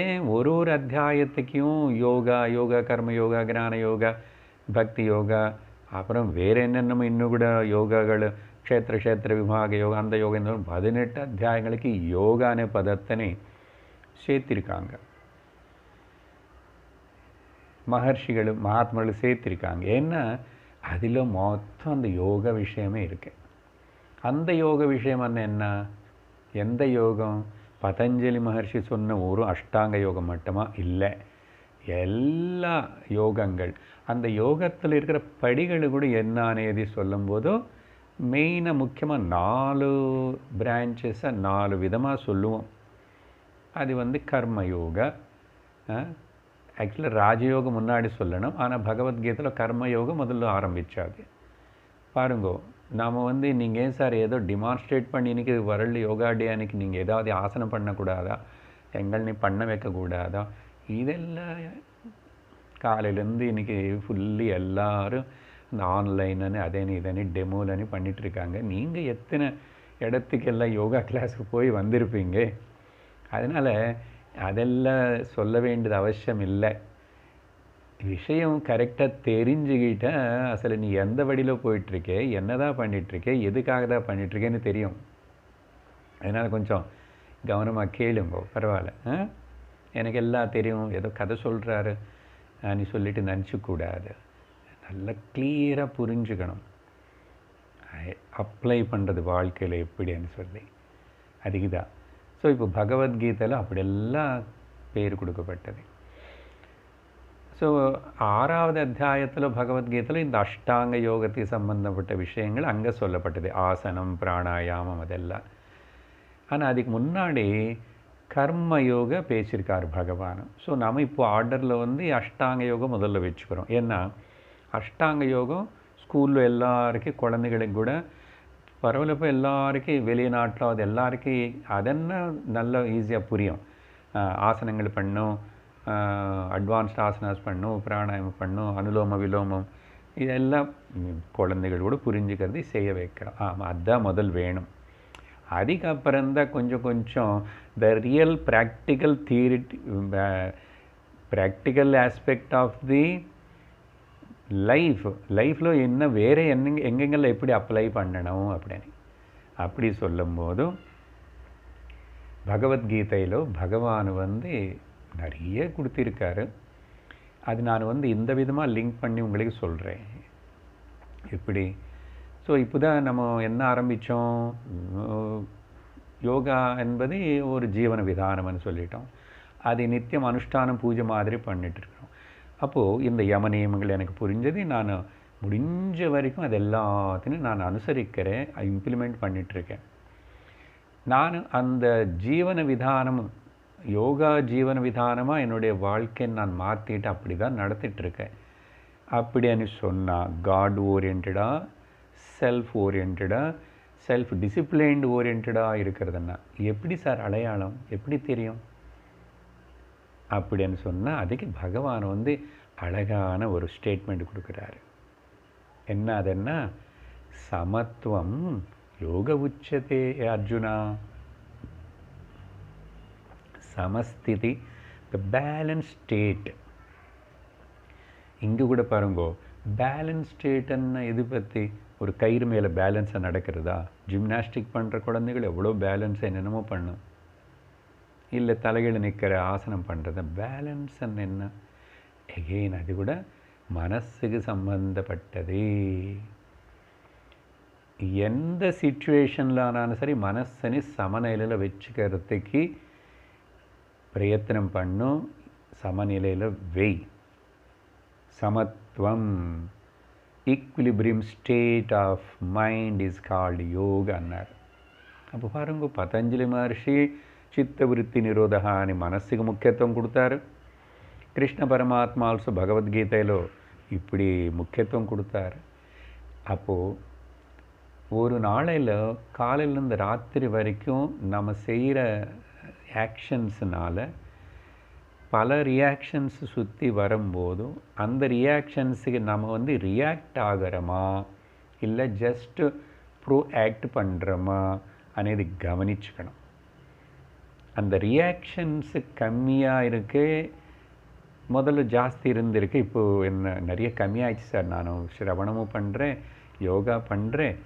ஏன் ஒரு அத்தியாயத்துக்கும் யோகா கர்ம யோகா ஞான யோகா பக்தி யோகா அப்புறம் வேறு என்னென்னமோ இன்னும் கூட யோகாகள் க்ஷேத்திர விபாக யோகா அந்த யோகா இந்த 18 அத்தியாயங்களுக்கு யோகான பதத்தனை சேர்த்திருக்காங்க. மகர்ஷிகளும் மகாத்மாக்களும் சேர்த்திருக்காங்க. ஏன்னா அதில் மொத்தம் அந்த யோக விஷயமே இருக்கு. அந்த யோக விஷயம் என்ன? எந்த யோகம்? பதஞ்சலி மகர்ஷி சொன்ன ஒரு அஷ்டாங்க யோகம் மட்டுமா? இல்லை, எல்லா யோகங்கள். அந்த யோகத்தில் இருக்கிற படிகள் கூட என்னன்னு சொல்லும் போதோ மெயினாக முக்கியமாக 4 பிரான்ச்சஸை 4 விதமாக சொல்லுவோம். அது கர்ம யோகா. ஆக்சுவலாக ராஜயோகம் முன்னாடி சொல்லணும், ஆனால் பகவத்கீதையில் கர்மயோகம் முதல்ல ஆரம்பித்தாது. பாருங்கோ, நாம் நீங்கள் ஏன் சார் ஏதோ டிமான்ஸ்ட்ரேட் பண்ணி இன்றைக்கி வரல யோகா டே அன்றைக்கி நீங்கள் ஏதாவது ஆசனம் பண்ணக்கூடாதா, எங்கள் நீ பண்ண வைக்கக்கூடாதா? இதெல்லாம் காலையிலேருந்து இன்றைக்கி ஃபுல்லி எல்லோரும் இந்த ஆன்லைன்னு அதேன்னு இதனி டெமோலன்னு பண்ணிகிட்ருக்காங்க. நீங்கள் எத்தனை இடத்துக்கெல்லாம் யோகா கிளாஸுக்கு போய் வந்திருப்பீங்க. அதனால் அதெல்லாம் சொல்ல வேண்டியது அவசியம் இல்லை. விஷயம் கரெக்டாக தெரிஞ்சுக்கிட்டால் அசல நீ எந்த வழியில் போயிட்டுருக்கே, என்ன தான் பண்ணிகிட்ருக்கே, எதுக்காக தான் பண்ணிகிட்ருக்கேன்னு தெரியும். அதனால் கொஞ்சம் கவனமாக கேளுங்க, பரவாயில்ல. எனக்கு எல்லாம் தெரியும், ஏதோ கதை சொல்கிறாரு நீ சொல்லிட்டு நினச்சிக்கூடாது. நல்லா கிளியராக புரிஞ்சுக்கணும், அப்ளை பண்ணுறது வாழ்க்கையில் எப்படின்னு சொல்லி. அதுக்கு தான். ஸோ இப்போ பகவத்கீதையில் அப்படியெல்லாம் பேர் கொடுக்கப்பட்டது. ஸோ 6வது அத்தியாயத்தில் பகவத்கீதையில் இந்த அஷ்டாங்க யோகத்துக்கு சம்பந்தப்பட்ட விஷயங்கள் அங்கே சொல்லப்பட்டது. ஆசனம், பிராணாயாமம், அதெல்லாம். ஆனால் அதுக்கு முன்னாடி கர்மயோக பேசியிருக்கார் பகவான். ஸோ நம்ம இப்போ ஆர்டரில் அஷ்டாங்க யோகம் முதல்ல வச்சுக்கிறோம். ஏன்னா அஷ்டாங்க யோகம் ஸ்கூலில் எல்லாருக்கும், குழந்தைகளுக்கு கூட பரவாயில்லப்போ எல்லாருக்கும், வெளிநாட்டில் அது எல்லாருக்கும் அதென்ன நல்ல ஈஸியாக புரியும். ஆசனங்கள் பண்ணும், அட்வான்ஸ்ட் ஆசனாஸ் பண்ணும், பிராணாயாமம் பண்ணும், அனுலோம விலோமம், இதெல்லாம் குழந்தைகள் கூட புரிஞ்சுக்கிறது செய்ய வைக்கிறோம். ஆமாம், அதுதான் முதல் வேணும். அதுக்கப்புறம்தான் கொஞ்சம் the real practical practical aspect of the லைஃப்பில் என்ன வேறு எங்கெங்கெல்லாம் எப்படி அப்ளை பண்ணணும் அப்படின்னு அப்படி சொல்லும்போதும் பகவத்கீதையில் பகவான் நிறைய கொடுத்திருக்காரு. அது நான் இந்த விதமாக லிங்க் பண்ணி உங்களுக்கு சொல்கிறேன் எப்படி. ஸோ இப்போ தான் நம்ம என்ன ஆரம்பித்தோம், யோகா என்பது ஒரு ஜீவன விதானம்னு சொல்லிட்டோம். அது நித்தியம் அனுஷ்டானம் பூஜை மாதிரி பண்ணிகிட்ருக்கோம். அப்போது இந்த யம நியமங்கள் எனக்கு புரிஞ்சது. நான் முடிஞ்ச வரைக்கும் அது எல்லாத்தையும் நான் அனுசரிக்கிறேன், இம்ப்ளிமெண்ட் பண்ணிகிட்ருக்கேன். நான் அந்த ஜீவன விதானம், யோகா ஜீவன விதானமாக என்னுடைய வாழ்க்கையை நான் மாற்றிட்டு அப்படி தான் நடத்திட்டுருக்கேன். அப்படின்னு சொன்னால் காட் ஓரியன்டாக, செல்ஃப் ஓரியன்டாக, செல்ஃப் டிசிப்ளைன்டு ஓரியன்டாக இருக்கிறதுன்னா எப்படி சார் அடையாளம், எப்படி தெரியும் அப்படின்னு சொன்னால் அதுக்கு பகவான் அழகான ஒரு ஸ்டேட்மெண்ட் கொடுக்குறாரு. என்ன அதுன்னா, சமத்துவம் யோக உச்சதே அர்ஜுனா. சமஸ்திதி, த பேலன்ஸ் ஸ்டேட். இங்கே கூட பாருங்கோ, பேலன்ஸ் ஸ்டேட்டுன்னு இது பற்றி ஒரு கயிறு மேலே பேலன்ஸாக நடக்கிறதா? ஜிம்னாஸ்டிக் பண்ணுற குழந்தைகள் எவ்வளோ பேலன்ஸ் என்னென்னமோ பண்ணும். இல்லை தலைகள் நிற்கிற ஆசனம் பண்ணுறது பேலன்ஸ் என்ன? எகெயின் அது கூட மனசுக்கு சம்பந்தப்பட்டது. எந்த சிச்சுவேஷனில் ஆனாலும் சரி மனசனை சமநிலையில் வச்சுக்கிறதுக்கு பிரயத்தனம் பண்ணும், சமநிலையில் வெய். சமத்துவம், equilibrium state of mind is called யோகான்னார். அப்போ பாருங்க, பதஞ்சலி மகர்ஷி சித்தவிருத்தி நிரோதகான்னு மனசுக்கு முக்கியத்துவம் கொடுத்தாரு. கிருஷ்ண பரமாத்மா ஆல்சோ பகவத்கீதையில் இப்படி முக்கியத்துவம் கொடுத்தாரு. அப்போது ஒரு நாளையில் காலையிலேருந்து ராத்திரி வரைக்கும் நம்ம செய்கிற ஆக்ஷன்ஸ்னால் பல ரியாக்ஷன்ஸ் சுற்றி வரும்போதும் அந்த ரியாக்ஷன்ஸுக்கு நம்ம ரியாக்ட் ஆகிறோமா இல்லை ஜஸ்ட்டு ப்ரோஆக்ட் பண்ணுறோமா అనేది கவனிச்சுக்கணும். அந்த ரியாக்ஷன்ஸு கம்மியாக இருக்கு, முதல்ல ஜாஸ்தி இருந்திருக்கு, இப்போது என்ன நிறைய கம்மியாயிடுச்சு சார். நான் சிரவணமும் பண்ணுறேன், யோகா பண்ணுறேன்,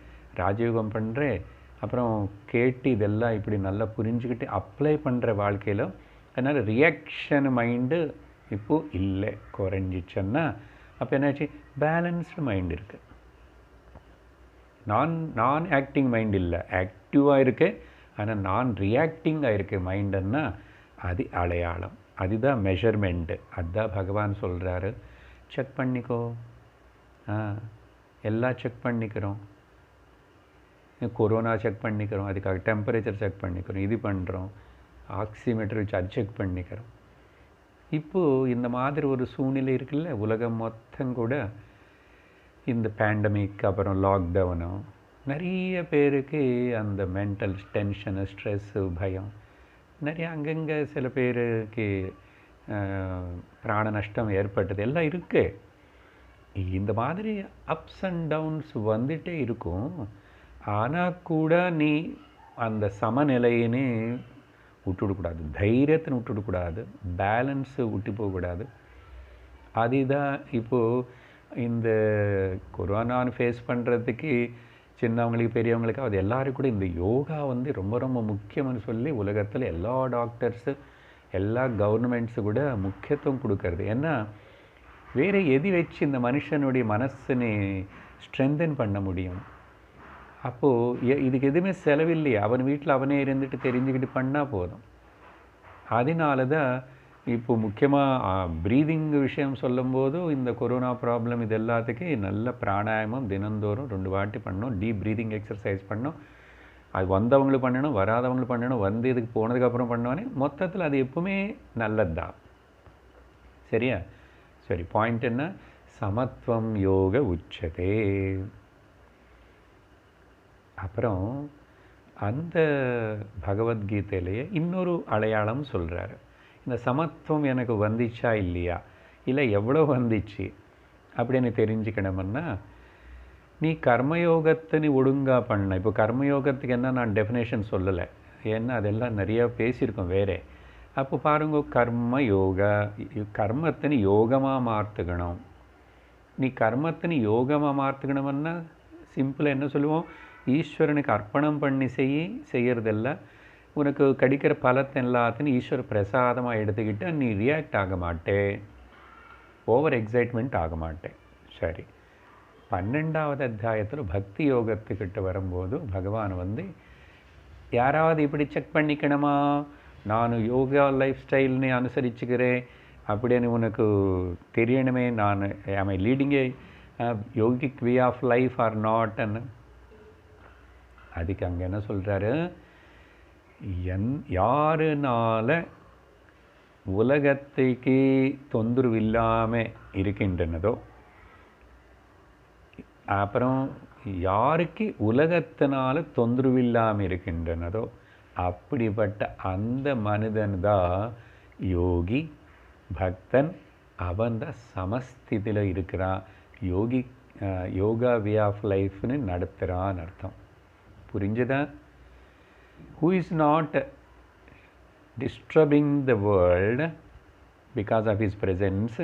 ராஜயோகம் பண்ணுறேன், அப்புறம் கேட்டு இதெல்லாம் இப்படி நல்லா புரிஞ்சுக்கிட்டு அப்ளை பண்ணுற வாழ்க்கையில். அதனால் ரியாக்ஷன் மைண்டு இப்போது இல்லை, குறைஞ்சிச்சன்னா அப்போ என்னாச்சு, பேலன்ஸ்டு மைண்ட் இருக்குது. நான் ஆக்டிங் மைண்ட் இல்லை, ஆக்டிவாக இருக்கு, ஆனால் நான் ரியாக்டிங்காக இருக்கு மைண்டுன்னா அது அடையாளம், அதுதான் மெஷர்மெண்ட்டு. அதுதான் பகவான் சொல்கிறாரு, செக் பண்ணிக்கோ. எல்லாம் செக் பண்ணிக்கிறோம், கொரோனா செக் பண்ணிக்கிறோம், அதுக்காக டெம்பரேச்சர் செக் பண்ணிக்கிறோம், இது பண்ணுறோம், ஆக்சிமீட்டர் வச்சு அது செக் பண்ணிக்கிறோம். இப்போது இந்த மாதிரி ஒரு சூழ்நிலை இருக்குல்ல, உலகம் மொத்தம் கூட இந்த பேண்டமிக் அப்புறம் லாக்டவுனும் நிறைய பேருக்கு அந்த மென்டல் டென்ஷனு, ஸ்ட்ரெஸ்ஸு, பயம் நிறைய, அங்கங்கே சில பேருக்கு பிராண நஷ்டம் ஏற்பட்டது எல்லாம் இருக்குது. இந்த மாதிரி அப்ஸ் அண்ட் டவுன்ஸ் வந்துகிட்டே இருக்கும். ஆனால் கூட நீ அந்த சமநிலையினே விட்டுவிடக்கூடாது, தைரியத்தை விட்டுவிடக்கூடாது, பேலன்ஸு விட்டு போகக்கூடாது. அதுதான் இப்போது இந்த கொரோனான்னு ஃபேஸ் பண்ணுறதுக்கு சின்னவங்களுக்கு பெரியவங்களுக்கு அது எல்லோரும் கூட இந்த யோகா ரொம்ப ரொம்ப முக்கியம்னு சொல்லி உலகத்தில் எல்லா டாக்டர்ஸு எல்லா கவர்மெண்ட்ஸு கூட முக்கியத்துவம் கொடுக்கறது. ஏன்னா வேறு எது வச்சு இந்த மனுஷனுடைய மனசனை ஸ்ட்ரென்தன் பண்ண முடியும்? அப்போது இதுக்கு எதுவுமே செலவில்லையே, அவன் வீட்டில் அவனே இருந்துட்டு தெரிஞ்சுக்கிட்டு பண்ணால் போதும். அதனால தான் இப்போ முக்கியமாக ப்ரீதிங் விஷயம் சொல்லும்போது இந்த கொரோனா ப்ராப்ளம் இது எல்லாத்துக்கும் நல்ல பிராணாயாமம் தினந்தோறும் 2 வாட்டி பண்ணணும், டீப் ப்ரீதிங் எக்ஸசைஸ் பண்ணணும். அது வந்தவங்களுக்கு பண்ணணும், வராதவங்களுக்கு பண்ணணும், வந்து இதுக்கு போனதுக்கப்புறம் பண்ணோன்னே மொத்தத்தில் அது எப்பவுமே நல்லது தான். சரியா? சரி, பாயிண்ட் என்ன, சமத்துவம் யோக உச்சதே. அப்புறம் அந்த பகவத்கீதையிலேயே இன்னொரு அடையாளம் சொல்கிறாரு. இந்த சமத்துவம் எனக்கு வந்துச்சா இல்லையா, இல்லை எவ்வளோ வந்துச்சு அப்படின்னு தெரிஞ்சுக்கணும்னா, நீ கர்மயோகத்தை நீ ஒழுங்காக பண்ண. இப்போ கர்மயோகத்துக்கு என்ன நான் டெஃபினேஷன் சொல்லலை, ஏன்னா அதெல்லாம் நிறையா பேசியிருக்கோம் வேறே. அப்போ பாருங்க, கர்ம யோகா, கர்மத்தை நீ யோகமாக மாற்றுக்கணும். நீ கர்மத்தை நீ யோகமாக மாற்றுக்கணும்னா சிம்பிளாக என்ன சொல்லுவோம், ஈஸ்வரனுக்கு அர்ப்பணம் பண்ணி செய்யறதெல்லாம் உனக்கு கிடைக்கிற பலத்தை எல்லாத்தையும் ஈஸ்வர பிரசாதமாக எடுத்துக்கிட்டு நீ ரியாக்ட் ஆக மாட்டே, ஓவர் எக்ஸைட்மெண்ட் ஆக மாட்டேன். சரி, 12வது அத்தியாயத்தில் பக்தி யோகத்துக்கிட்ட வரும்போது பகவான் யாராவது இப்படி செக் பண்ணிக்கணுமா, நான் யோகா லைஃப் ஸ்டைல்னு அனுசரிச்சுக்கிறேன் அப்படின்னு உனக்கு தெரியணுமே, நான் I leading a yogic way of life or நாட்ன்னு. அதுக்கு அங்கே என்ன சொல்கிறாரு, யாருனால உலகத்துக்கு தொந்தரவு இல்லாமல் இருக்கின்றனதோ, அப்புறம் யாருக்கு உலகத்தினால தொந்தரவு இல்லாமல் இருக்கின்றனதோ அப்படிப்பட்ட அந்த மனிதன் தான் யோகி, பக்தன். அவன் தான் சமஸ்திதியில் இருக்கிறான், யோகா வே ஆஃப் லைஃப்னு நடத்துகிறான்னு அர்த்தம். புரிஞ்சுதா? Who is not disturbing the world because of his presence.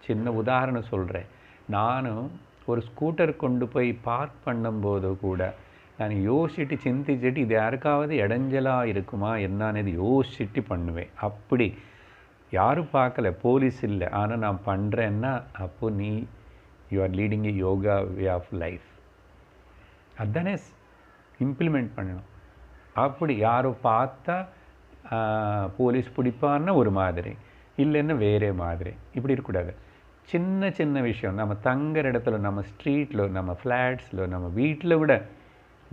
சின்ன உதாரணம் சொல்கிறேன். நானும் ஒரு ஸ்கூட்டர் கொண்டு போய் பார்க் பண்ணும்போது கூட நான் யோசிச்சுட்டு சிந்திச்சுட்டு இது யாருக்காவது இடைஞ்சலாக இருக்குமா என்னன்னு யோசிச்சுட்டு பண்ணுவேன். அப்படி யாரும் பார்க்கல, போலீஸ் இல்லை, ஆனால் நான் பண்ணுறேன்னா அப்போ நீ you are leading a yoga way of life. அதுதானே இம்ப்ளிமெண்ட் பண்ணணும். அப்படி யாரும் பார்த்தா போலீஸ் பிடிப்பான்னா ஒரு மாதிரி, இல்லைன்னா வேறே மாதிரி, இப்படி இருக்கக்கூடாது. சின்ன சின்ன விஷயம், நம்ம தங்குற இடத்துல, நம்ம ஸ்ட்ரீட்டில், நம்ம ஃப்ளாட்ஸில், நம்ம வீட்டில் விட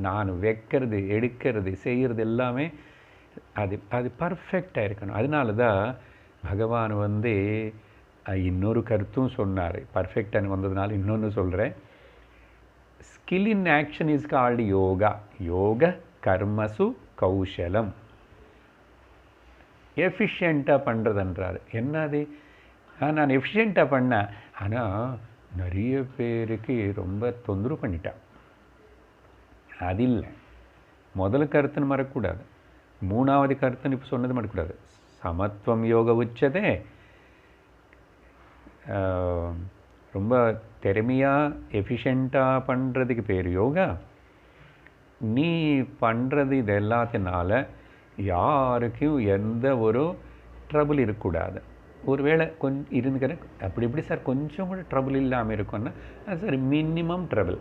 நான் வைக்கிறது, எடுக்கிறது, செய்கிறது எல்லாமே அது பர்ஃபெக்டாக இருக்கணும். அதனால தான் பகவான் இன்னொரு கருத்தும் சொன்னார். பர்ஃபெக்டானு வந்ததுனால இன்னொன்று சொல்கிறேன். skill in action is called yoga. Yoga karmasu கௌஷலம். எஃபிஷியண்ட்டாக பண்ணுறதுன்றார். என்னது? நான் எஃபிஷியண்ட்டாக பண்ணேன், ஆனால் நிறைய பேருக்கு ரொம்ப தொந்தரவு பண்ணிட்டேன். அது இல்லை. முதல் கருத்துன்னு மறக்கக்கூடாது, மூணாவது கருத்துன்னு இப்போ சொன்னது மறக்கக்கூடாது. சமத்துவம் யோக உச்சதே. ரொம்ப திறமையாக எஃபிஷியண்ட்டாக பண்ணுறதுக்கு பேர் யோகா. நீ பண்ணுறது இது எல்லாத்தினால யாருக்கும் எந்த ஒரு ட்ரபுள் இருக்கக்கூடாது. ஒருவேளை கொஞ்சம் இருந்துக்கிற அப்படி இப்படி சார் கொஞ்சம் கூட ட்ரபுள் இல்லாமல் இருக்குன்னா சார் மினிமம் ட்ரபுள்,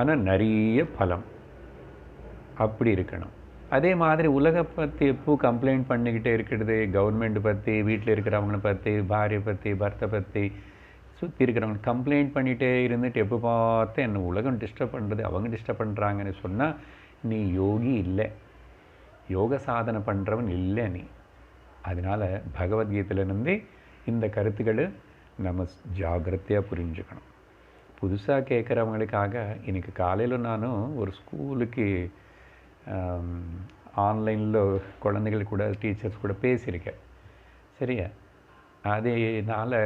ஆனால் நிறைய பலம் அப்படி இருக்கணும். அதே மாதிரி உலகை பற்றி எப்போ கம்ப்ளைண்ட் பண்ணிக்கிட்டே இருக்கிறது, கவர்மெண்ட் பற்றி, வீட்டில் இருக்கிறவங்கள பற்றி, பாரியை பற்றி, பர்த்தை பற்றி, சுற்றி இருக்கிறவங்க கம்ப்ளைண்ட் பண்ணிகிட்டே இருந்துட்டு எப்போ பார்த்து என்ன உலகம் டிஸ்டர்ப் பண்ணுறது, அவங்க டிஸ்டர்ப் பண்ணுறாங்கன்னு சொன்னால் நீ யோகி இல்லை, யோக சாதனை பண்ணுறவன் இல்லை நீ. அதனால் பகவத்கீதையிலேருந்து இந்த கருத்துக்களை நம்ம ஜாகிரதையாக புரிஞ்சுக்கணும். புதுசாக கேட்குறவங்களுக்காக இன்றைக்கி காலையில் நானும் ஒரு ஸ்கூலுக்கு ஆன்லைனில் குழந்தைகள் கூட டீச்சர்ஸ் கூட பேசியிருக்கேன். சரியா? அதனால்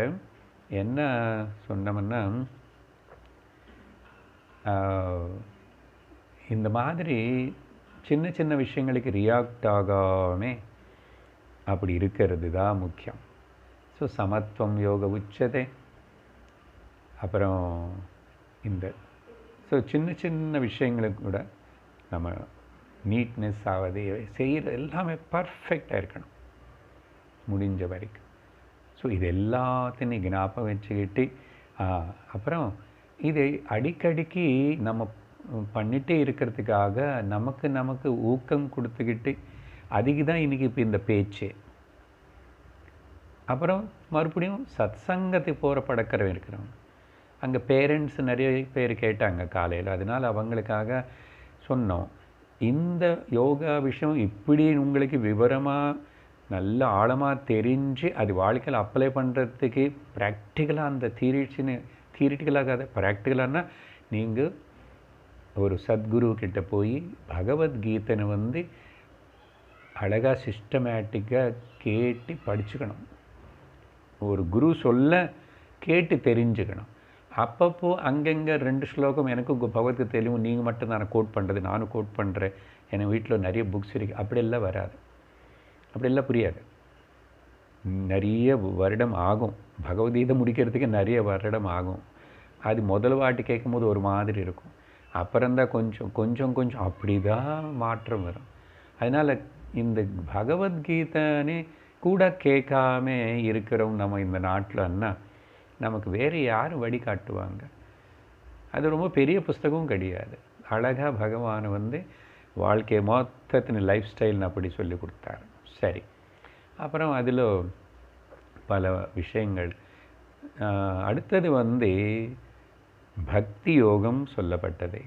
என்ன சொன்னோம்னா, இந்த மாதிரி சின்ன சின்ன விஷயங்களுக்கு ரியாக்ட் ஆகாமே அப்படி இருக்கிறது தான் முக்கியம். ஸோ சமத்துவம் யோக உச்சதே. அப்புறம் இந்த சின்ன சின்ன விஷயங்களுக்கு கூட நம்ம நீட்னஸ் ஆகுது, செய்கிற எல்லாமே பர்ஃபெக்டாக இருக்கணும் முடிஞ்ச வரைக்கும். ஸோ இது எல்லாத்தையும் ஞாபகம் வச்சுக்கிட்டு அப்புறம் இதை அடிக்கடிக்கு நம்ம பண்ணிகிட்டே இருக்கிறதுக்காக நமக்கு ஊக்கம் கொடுத்துக்கிட்டு அதுக்கு தான் இன்றைக்கி இப்போ இந்த பேச்சு. அப்புறம் மறுபடியும் சத் சங்கத்துக்கு போகிற பழக்கம் இருக்கிறவங்க, அங்கே பேரண்ட்ஸ் நிறைய பேர் கேட்டாங்க காலையில், அதனால் அவங்களுக்காக சொன்னோம். இந்த யோகா விஷயம் இப்படி உங்களுக்கு விவரமாக நல்ல ஆழமாக தெரிஞ்சு அது வாழ்க்கையில் அப்ளை பண்ணுறதுக்கு ப்ராக்டிக்கலாக அந்த தியரிட்டிக்கலாக அதை ப்ராக்டிக்கலானா நீங்கள் ஒரு சத்குரு கிட்ட போய் பகவத்கீதைன்னு அழகாக சிஸ்டமேட்டிக்காக கேட்டு படிச்சுக்கணும். ஒரு குரு சொல்ல கேட்டு தெரிஞ்சுக்கணும். அப்பப்போ அங்கங்கே 2 ஸ்லோகம் எனக்கும் பகவத்கீதை தெரியும், நீங்கள் மட்டும் தான் கோட் பண்ணுறது, நானும் கோட் பண்ணுறேன், என் வீட்டில் நிறைய புக்ஸ் இருக்குது, அப்படியெல்லாம் வராது, அப்படியெல்லாம் புரியாது. நிறைய வருடம் ஆகும், பகவத்கீதை முடிக்கிறதுக்கு நிறைய வருடம் ஆகும். அது முதல் வாட்டி கேட்கும்போது ஒரு மாதிரி இருக்கும், அப்புறம்தான் கொஞ்சம் கொஞ்சம் அப்படி தான் மாற்றம் வரும். அதனால் இந்த பகவத்கீதைன்னு கூட கேட்காம இருக்கிறோம் நம்ம இந்த நாட்டில்ன்னா நமக்கு வேறு யார் வழிகாட்டுவாங்க? அது ரொம்ப பெரிய புஸ்தகமும் கிடையாது. அழகாக பகவான் வாழ்க்கையை மொத்தத்தின் லைஃப் ஸ்டைல்னு அப்படி சொல்லி கொடுத்தாரு. சரி, அப்புறம் அதில் பல விஷயங்கள். அடுத்தது பக்தி யோகம் சொல்லப்பட்டது.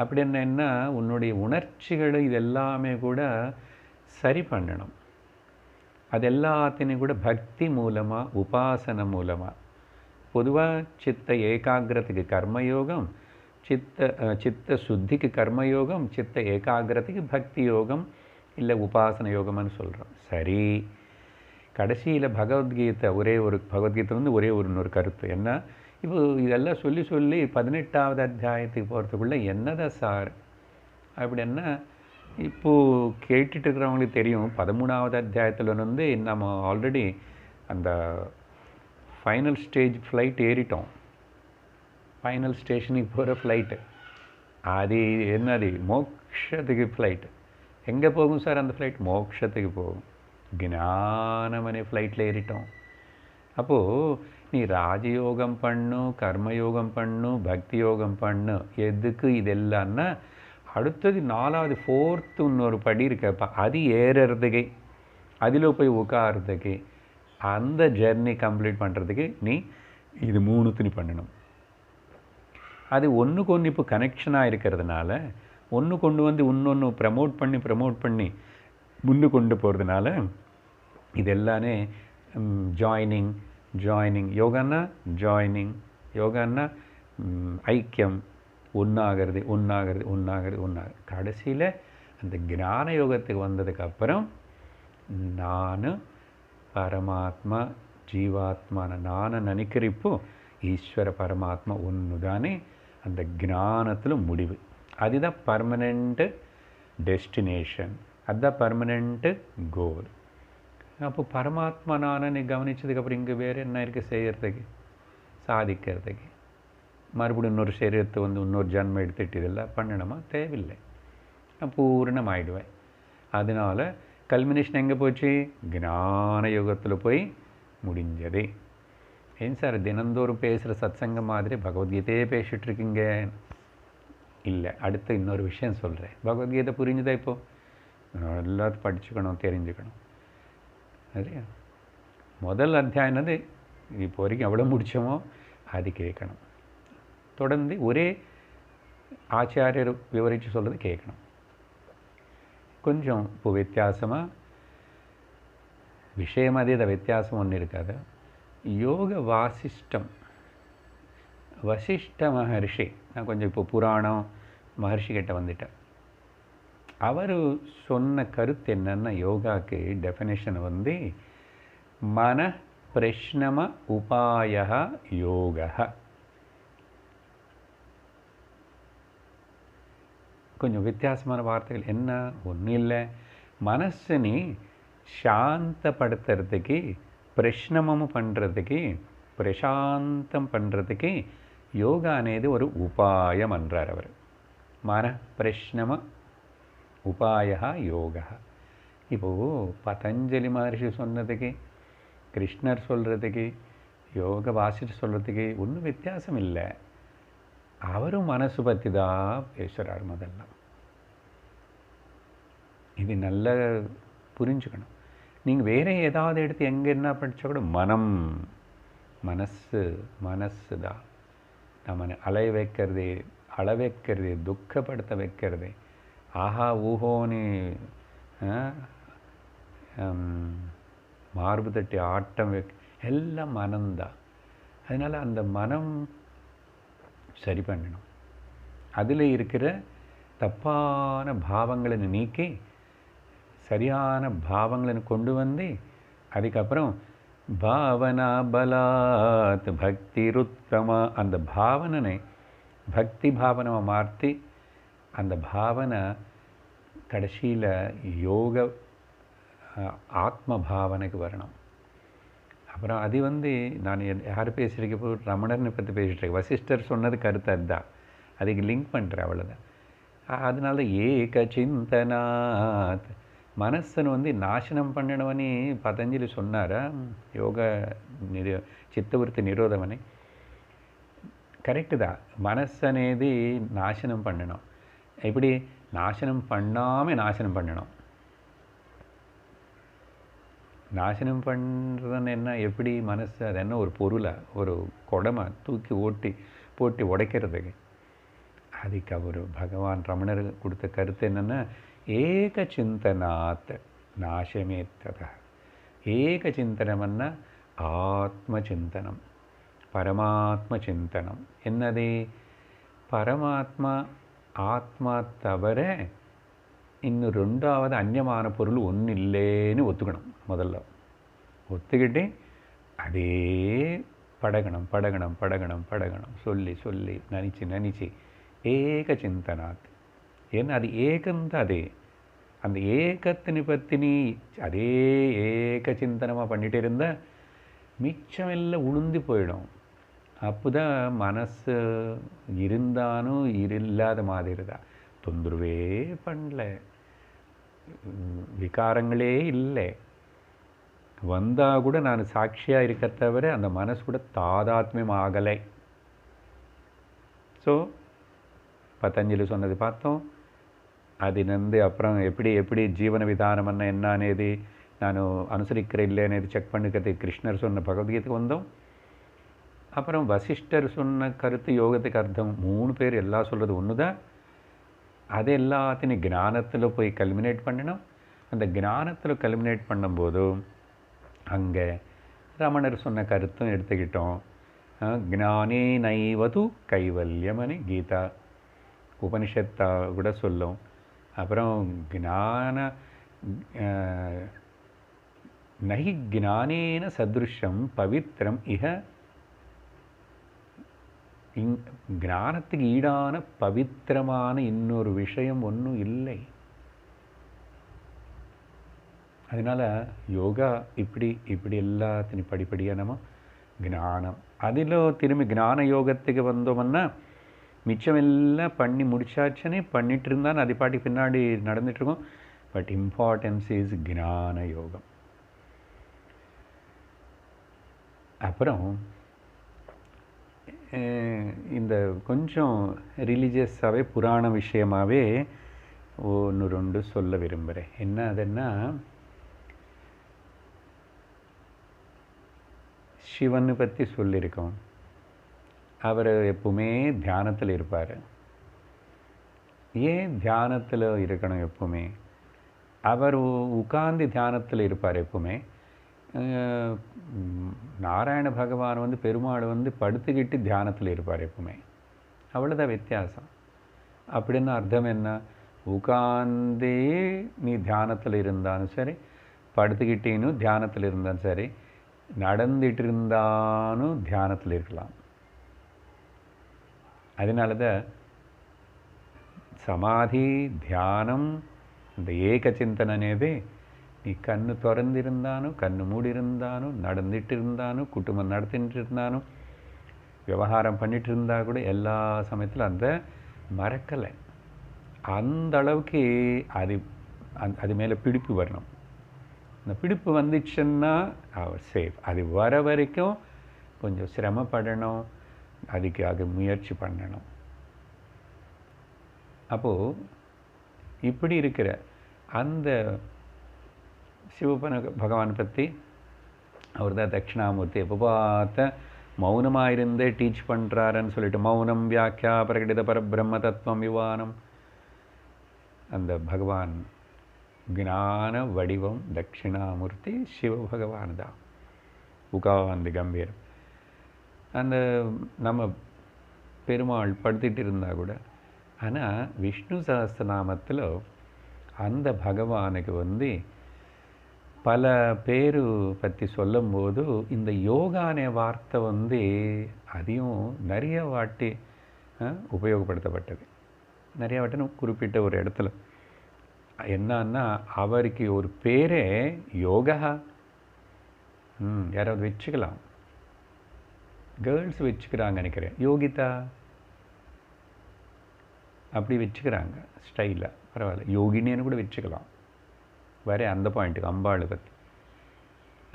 அப்படி என்னன்னா உன்னுடைய உணர்ச்சிகளை இதெல்லாமே கூட சரி பண்ணணும். அது எல்லாத்தையும் கூட பக்தி மூலமாக, உபாசனை மூலமாக. பொதுவாக சித்த ஏகாகிரத்துக்கு கர்மயோகம், சித்த சுத்திக்கு கர்மயோகம், சித்த ஏகாகிரத்துக்கு பக்தி யோகம் இல்லை உபாசன யோகம்னு சொல்கிறோம். சரி, கடைசியில் பகவத்கீதை பகவத்கீதை ஒரே ஒரு கருத்து என்ன, இப்போ இதெல்லாம் சொல்லி 18வது அத்தியாயத்துக்கு போகிறதுக்குள்ளே என்னதான் சார் அப்படின்னா, இப்போது கேட்டுட்டு இருக்கிறவங்களுக்கு தெரியும் 13வது அத்தியாயத்தில் நம்ம ஆல்ரெடி அந்த ஃபைனல் ஸ்டேஜ் ஃப்ளைட் ஏறிட்டோம். ஃபைனல் ஸ்டேஷனுக்கு போகிற ஃப்ளைட்டு அது என்னது, மோட்சத்துக்கு ஃப்ளைட்டு. எங்கே போகும் சார் அந்த ஃப்ளைட்? மோட்சத்துக்கு போகும். ஞானமனே ஃப்ளைட்டில் ஏறிட்டோம். அப்போது நீ ராஜயோகம் பண்ணு, கர்மயோகம் பண்ணு, பக்தி யோகம் பண்ணு, எதுக்கு இதெல்லாம்னா அடுத்தது 4வது 4th இன்னொரு படி இருக்கப்பா, அது ஏறுறதுக்கு, அதில் போய் உட்கார்றதுக்கு, அந்த ஜெர்னி கம்ப்ளீட் பண்ணுறதுக்கு நீ இது 3 பண்ணணும். அது ஒன்றுக்கு ஒன்று இப்போ கனெக்ஷனாக இருக்கிறதுனால ஒன்று கொண்டு இன்னொன்று ப்ரமோட் பண்ணி முன்னு கொண்டு போகிறதுனால இதெல்லாமே ஜாயினிங் யோகான்னா ஜாயினிங், யோகான்னா ஐக்கியம், ஒன்றாகிறது ஒன்றாகிறது ஒன்றாகிறது ஒன்றாகிறது. கடைசியில் அந்த ஞான யோகத்துக்கு வந்ததுக்கப்புறம் நான் பரமாத்மா ஜீவாத்மான நான் நினைக்கிறப்போ ஈஸ்வர பரமாத்மா ஒன்று தானே அந்த ஞானத்தில் முடிவு. அதுதான் பர்மனெண்ட்டு டெஸ்டினேஷன், அதுதான் பர்மனெண்ட்டு கோல். அப்போ பரமாத்மா நானே கவனித்ததுக்கப்புறம் இங்கே வேறு என்ன இருக்குது செய்கிறதுக்கு, சாதிக்கிறதுக்கு? மறுபடியும் இன்னொரு சரீரத்தை இன்னொரு ஜன்மம் எடுத்துகிட்டு இதெல்லாம் பண்ணணுமா? தேவையில்லை. நான் பூரணமாயிடுவேன். அதனால் கல்மினேஷன் எங்கே போச்சு? ஞான யுகத்தில் போய் முடிஞ்சதே. ஏன் சார் தினந்தோறும் பேசுகிற சத்சங்கம் மாதிரி பகவத்கீதையே பேசிகிட்ருக்கீங்க? இல்லை, அடுத்து இன்னொரு விஷயம் சொல்கிறேன். பகவத்கீதை புரிஞ்சுதா? இப்போது எல்லாத்தையும் படிச்சுக்கணும், தெரிஞ்சுக்கணும். சரியா? முதல் அத்தியாயம் என்னது இப்போ வரைக்கும் எவ்வளோ முடித்தோமோ அது கேட்கணும். தொடர்ந்து ஒரே ஆச்சாரியர் விவரித்து சொல்கிறது கேட்கணும். கொஞ்சம் இப்போ வித்தியாசமாக விஷயம் அதே தான், வித்தியாசம் ஒன்று இருக்காது. யோக வாசிஷ்டம், வசிஷ்ட மகர்ஷி, நான் கொஞ்சம் இப்போ புராணம் மகர்ஷி கிட்ட வந்துட்டேன். அவர் சொன்ன கருத்து என்னன்னா, யோகாவுக்கு டெஃபினேஷன் மன பிரஷ்னம உபாய யோக. கொஞ்சம் வித்தியாசமான வார்த்தைகள். என்ன? ஒன்றும் இல்லை, மனசனை சாந்தப்படுத்துறதுக்கு, பிரஷ்னமும் பண்ணுறதுக்கு, பிரசாந்தம் பண்ணுறதுக்கு யோகா అనేది ஒரு உபாயம் என்றார் அவர். மன பிரஷ்னம உபாய யோக. இப்போது பதஞ்சலி மகர்ஷி சொன்னதுக்கு, கிருஷ்ணர் சொல்கிறதுக்கு, யோக வாசிட்டு சொல்கிறதுக்கு ஒன்றும் வித்தியாசம் இல்லை. அவரும் மனசு பற்றி தான் பேசுகிறார். முதல்ல இது நல்லா புரிஞ்சுக்கணும். நீங்கள் வேறு ஏதாவது எடுத்து எங்கே என்ன படித்தா கூட மனசு தான் நம்ம அலைய வைக்கிறது, அள வைக்கிறது, துக்கப்படுத்த வைக்கிறது, ஆஹா ஊஹோன்னு மார்பு தட்டி ஆட்டம் எல்லாம் மனம்தான். அதனால் அந்த மனம் சரி பண்ணணும். அதில் இருக்கிற தப்பான பாவங்களை நீக்கி சரியான பாவங்களை கொண்டு வந்து அதுக்கப்புறம் பாவனா பலாத் பக்தி ருத்தமா, அந்த பாவனை பக்தி பாவனமாக மாற்றி அந்த பாவனை கடைசியில் யோக ஆத்ம பாவனைக்கு வரணும். அப்புறம் அது நான் யார் பேசுகிறப்போ ரமணர்னை பற்றி பேசிகிட்ருக்கேன். வசிஷ்டர் சொன்னது கருத்து அதுதான், அதுக்கு லிங்க் பண்ணுறேன், அவ்வளோதான். அதனால ஏக சிந்தனாத் மனசனை நாசனம் பண்ணணுவனே பதஞ்சலி சொன்னாரா? யோக చిత్తవృత్తి నిరోధమని. கரெக்டு தான். மனசனேது நாசனம் பண்ணணும். எப்படி நாசனம் பண்ணாமல் நாசனம் பண்ணணும். நாசனம் பண்ணுறதுன்னு என்ன? எப்படி மனசு அது என்ன ஒரு பொருளை, ஒரு குடமை தூக்கி போட்டி உடைக்கிறதுக்கு. அதுக்கு அவர் பகவான் ரமணர் கொடுத்த கருத்து என்னென்னா, ஏக சிந்தனாத் நாசமேத்தத. ஏக சிந்தனம்னா ஆத்ம சிந்தனம், பரமாத்ம சிந்தனம். என்னது? பரமாத்மா ஆத்மா தவிர இன்னும் ரெண்டாவது அந்நியமான பொருள் ஒன்றும் இல்லைன்னு ஒத்துக்கணும். முதல்ல ஒத்துக்கிட்டு அதே படகணும் சொல்லி நினச்சி ஏக சிந்தனாத். ஏன்னா அது ஏகந்தான். அதே அந்த ஏகத்தினை பற்றி நீ அதே ஏக சிந்தனமாக பண்ணிகிட்டு இருந்தால் மிச்சமெல்லாம் உளுந்து போயிடும். அப்போ தான் மனசு இருந்தாலும் இல்லாத மாதிரி தான். தொந்தரவே பண்ணல, விகாரங்களே இல்லை, வந்தால் கூட நான் சாட்சியாக இருக்க தவிர அந்த மனசு கூட தாதாத்மியம் ஆகலை. ஸோ பதஞ்சலி சொன்னது பார்த்தோம். அதிலிருந்து அப்புறம் எப்படி ஜீவன விதானம் என்ன అనేది நான் அனுசரிக்கிறேன் இல்லை అనేది செக் பண்ணிக்கிறதுக்கு கிருஷ்ணர் சொன்ன பகவத்கீதைக்கு வந்தோம். அப்புறம் வசிஷ்டர் சொன்ன கருத்து யோகத்துக்கு அர்த்தம் 3 பேர் எல்லாம் சொல்கிறது ஒன்று தான். அது எல்லாத்தையும் ஞானத்தில் போய் கல்மினேட் பண்ணணும். அந்த ஞானத்தில் கல்மினேட் பண்ணும்போது அங்கே ரமணர் சொன்ன கருத்தும் எடுத்துக்கிட்டோம். ஞானே நைவது கைவல்யமனி கீதா. உபனிஷத்தா கூட சொல்லும். அப்புறம் ஞான நஹி ஞானேன சதுருஷம் பவித்ரம் இஹ, ஞானத்துக்கு ஈடான பவித்திரமான இன்னொரு விஷயம் ஒன்றும் இல்லை. அதனால் யோகா இப்படி எல்லாத்தையும் படிப்படியாக நம்ம ஞானம் அதில் திரும்பி ஞான யோகத்துக்கு வந்தோம்னா மிச்சம் எல்லாம் பண்ணி முடிச்சாச்சுன்னே பண்ணிட்டு இருந்தால் அது பாட்டி பின்னாடி நடந்துட்டுருக்கோம். பட் இம்பார்ட்டன்ஸ் இஸ் ஞான யோகம். அப்புறம் இந்த கொஞ்சம் ரிலீஜியஸாகவே புராண விஷயமாகவே ஒன்று ரெண்டு சொல்ல விரும்புகிறேன். என்ன அதுன்னா, சிவனை பற்றி சொல்லியிருக்கோம். அவர் எப்பவுமே தியானத்தில் இருப்பார். ஏன் தியானத்தில் இருக்கணும் எப்பவுமே? அவர் உட்கார்ந்து தியானத்தில் இருப்பார் எப்பவுமே. நாராயண பகவான் வந்து பெருமாள் வந்து படுத்துக்கிட்டு தியானத்தில் இருப்பார் எப்பவுமே. அவ்வளோதான் வித்தியாசம். அப்படின்னு அர்த்தம் என்ன? உட்கார்ந்தே நீ தியானத்தில் இருந்தாலும் சரி, படுத்துக்கிட்டேனும் தியானத்தில் இருந்தாலும் சரி, நடந்துட்டு இருந்தாலும் தியானத்தில் இருக்கலாம். அதனால தான் సమాధి ధ్యానం இந்த ஏக சிந்தனனேவே நீ கண்ணு திறந்திருந்தாலும் கண்ணு மூடியிருந்தாலும் நடந்துட்டு இருந்தாலும் குடும்பம் நடத்திட்டு இருந்தாலும் விவகாரம் பண்ணிட்டு இருந்தால் கூட எல்லா சமயத்தில் அந்த மறக்கலை. அந்த அளவுக்கு அது மேலே பிடிப்பு வரணும். அந்த பிடிப்பு வந்துச்சுன்னா அவர் சேஃப். அது வர வரைக்கும் கொஞ்சம் சிரமப்படணும், அதுக்காக முயற்சி பண்ணணும். அப்போது இப்படி இருக்கிற அந்த சிவபன பகவான் பற்றி அவர் தான் தட்சிணாமூர்த்தி. எப்போ பார்த்த மௌனமாக இருந்தே டீச் பண்ணுறாருன்னு சொல்லிட்டு மௌனம் வியாக்கியா பிரகடித பரபிரம்ம தத்துவம் விவானம். அந்த பகவான் ஞான வடிவம் தட்சிணாமூர்த்தி சிவபகவான் தான். உகாந்தி கம்பீரம். அந்த நம்ம பெருமாள் படுத்திட்டு இருந்தால் கூட, ஆனால் விஷ்ணு சஹஸ்ரநாமத்தில் அந்த பகவானுக்கு வந்து பல பேர் பற்றி சொல்லும்போது இந்த யோகானே வார்த்தை வந்து அதையும் நிறைய வாட்டி உபயோகப்படுத்தப்பட்டது. நிறைய வாட்டி குறிப்பிட்ட ஒரு இடத்துல என்னன்னா, அவருக்கு ஒரு பேரே யோகா. யாராவது வச்சுக்கலாம், கேர்ள்ஸ் வச்சுக்கிறாங்க நினைக்கிறேன், யோகிதா அப்படி வச்சுக்கிறாங்க ஸ்டைலாக. பரவாயில்ல, யோகினின்னு கூட வச்சுக்கலாம். வேற அந்த பாயிண்ட்டுக்கு அம்பாளை பற்றி.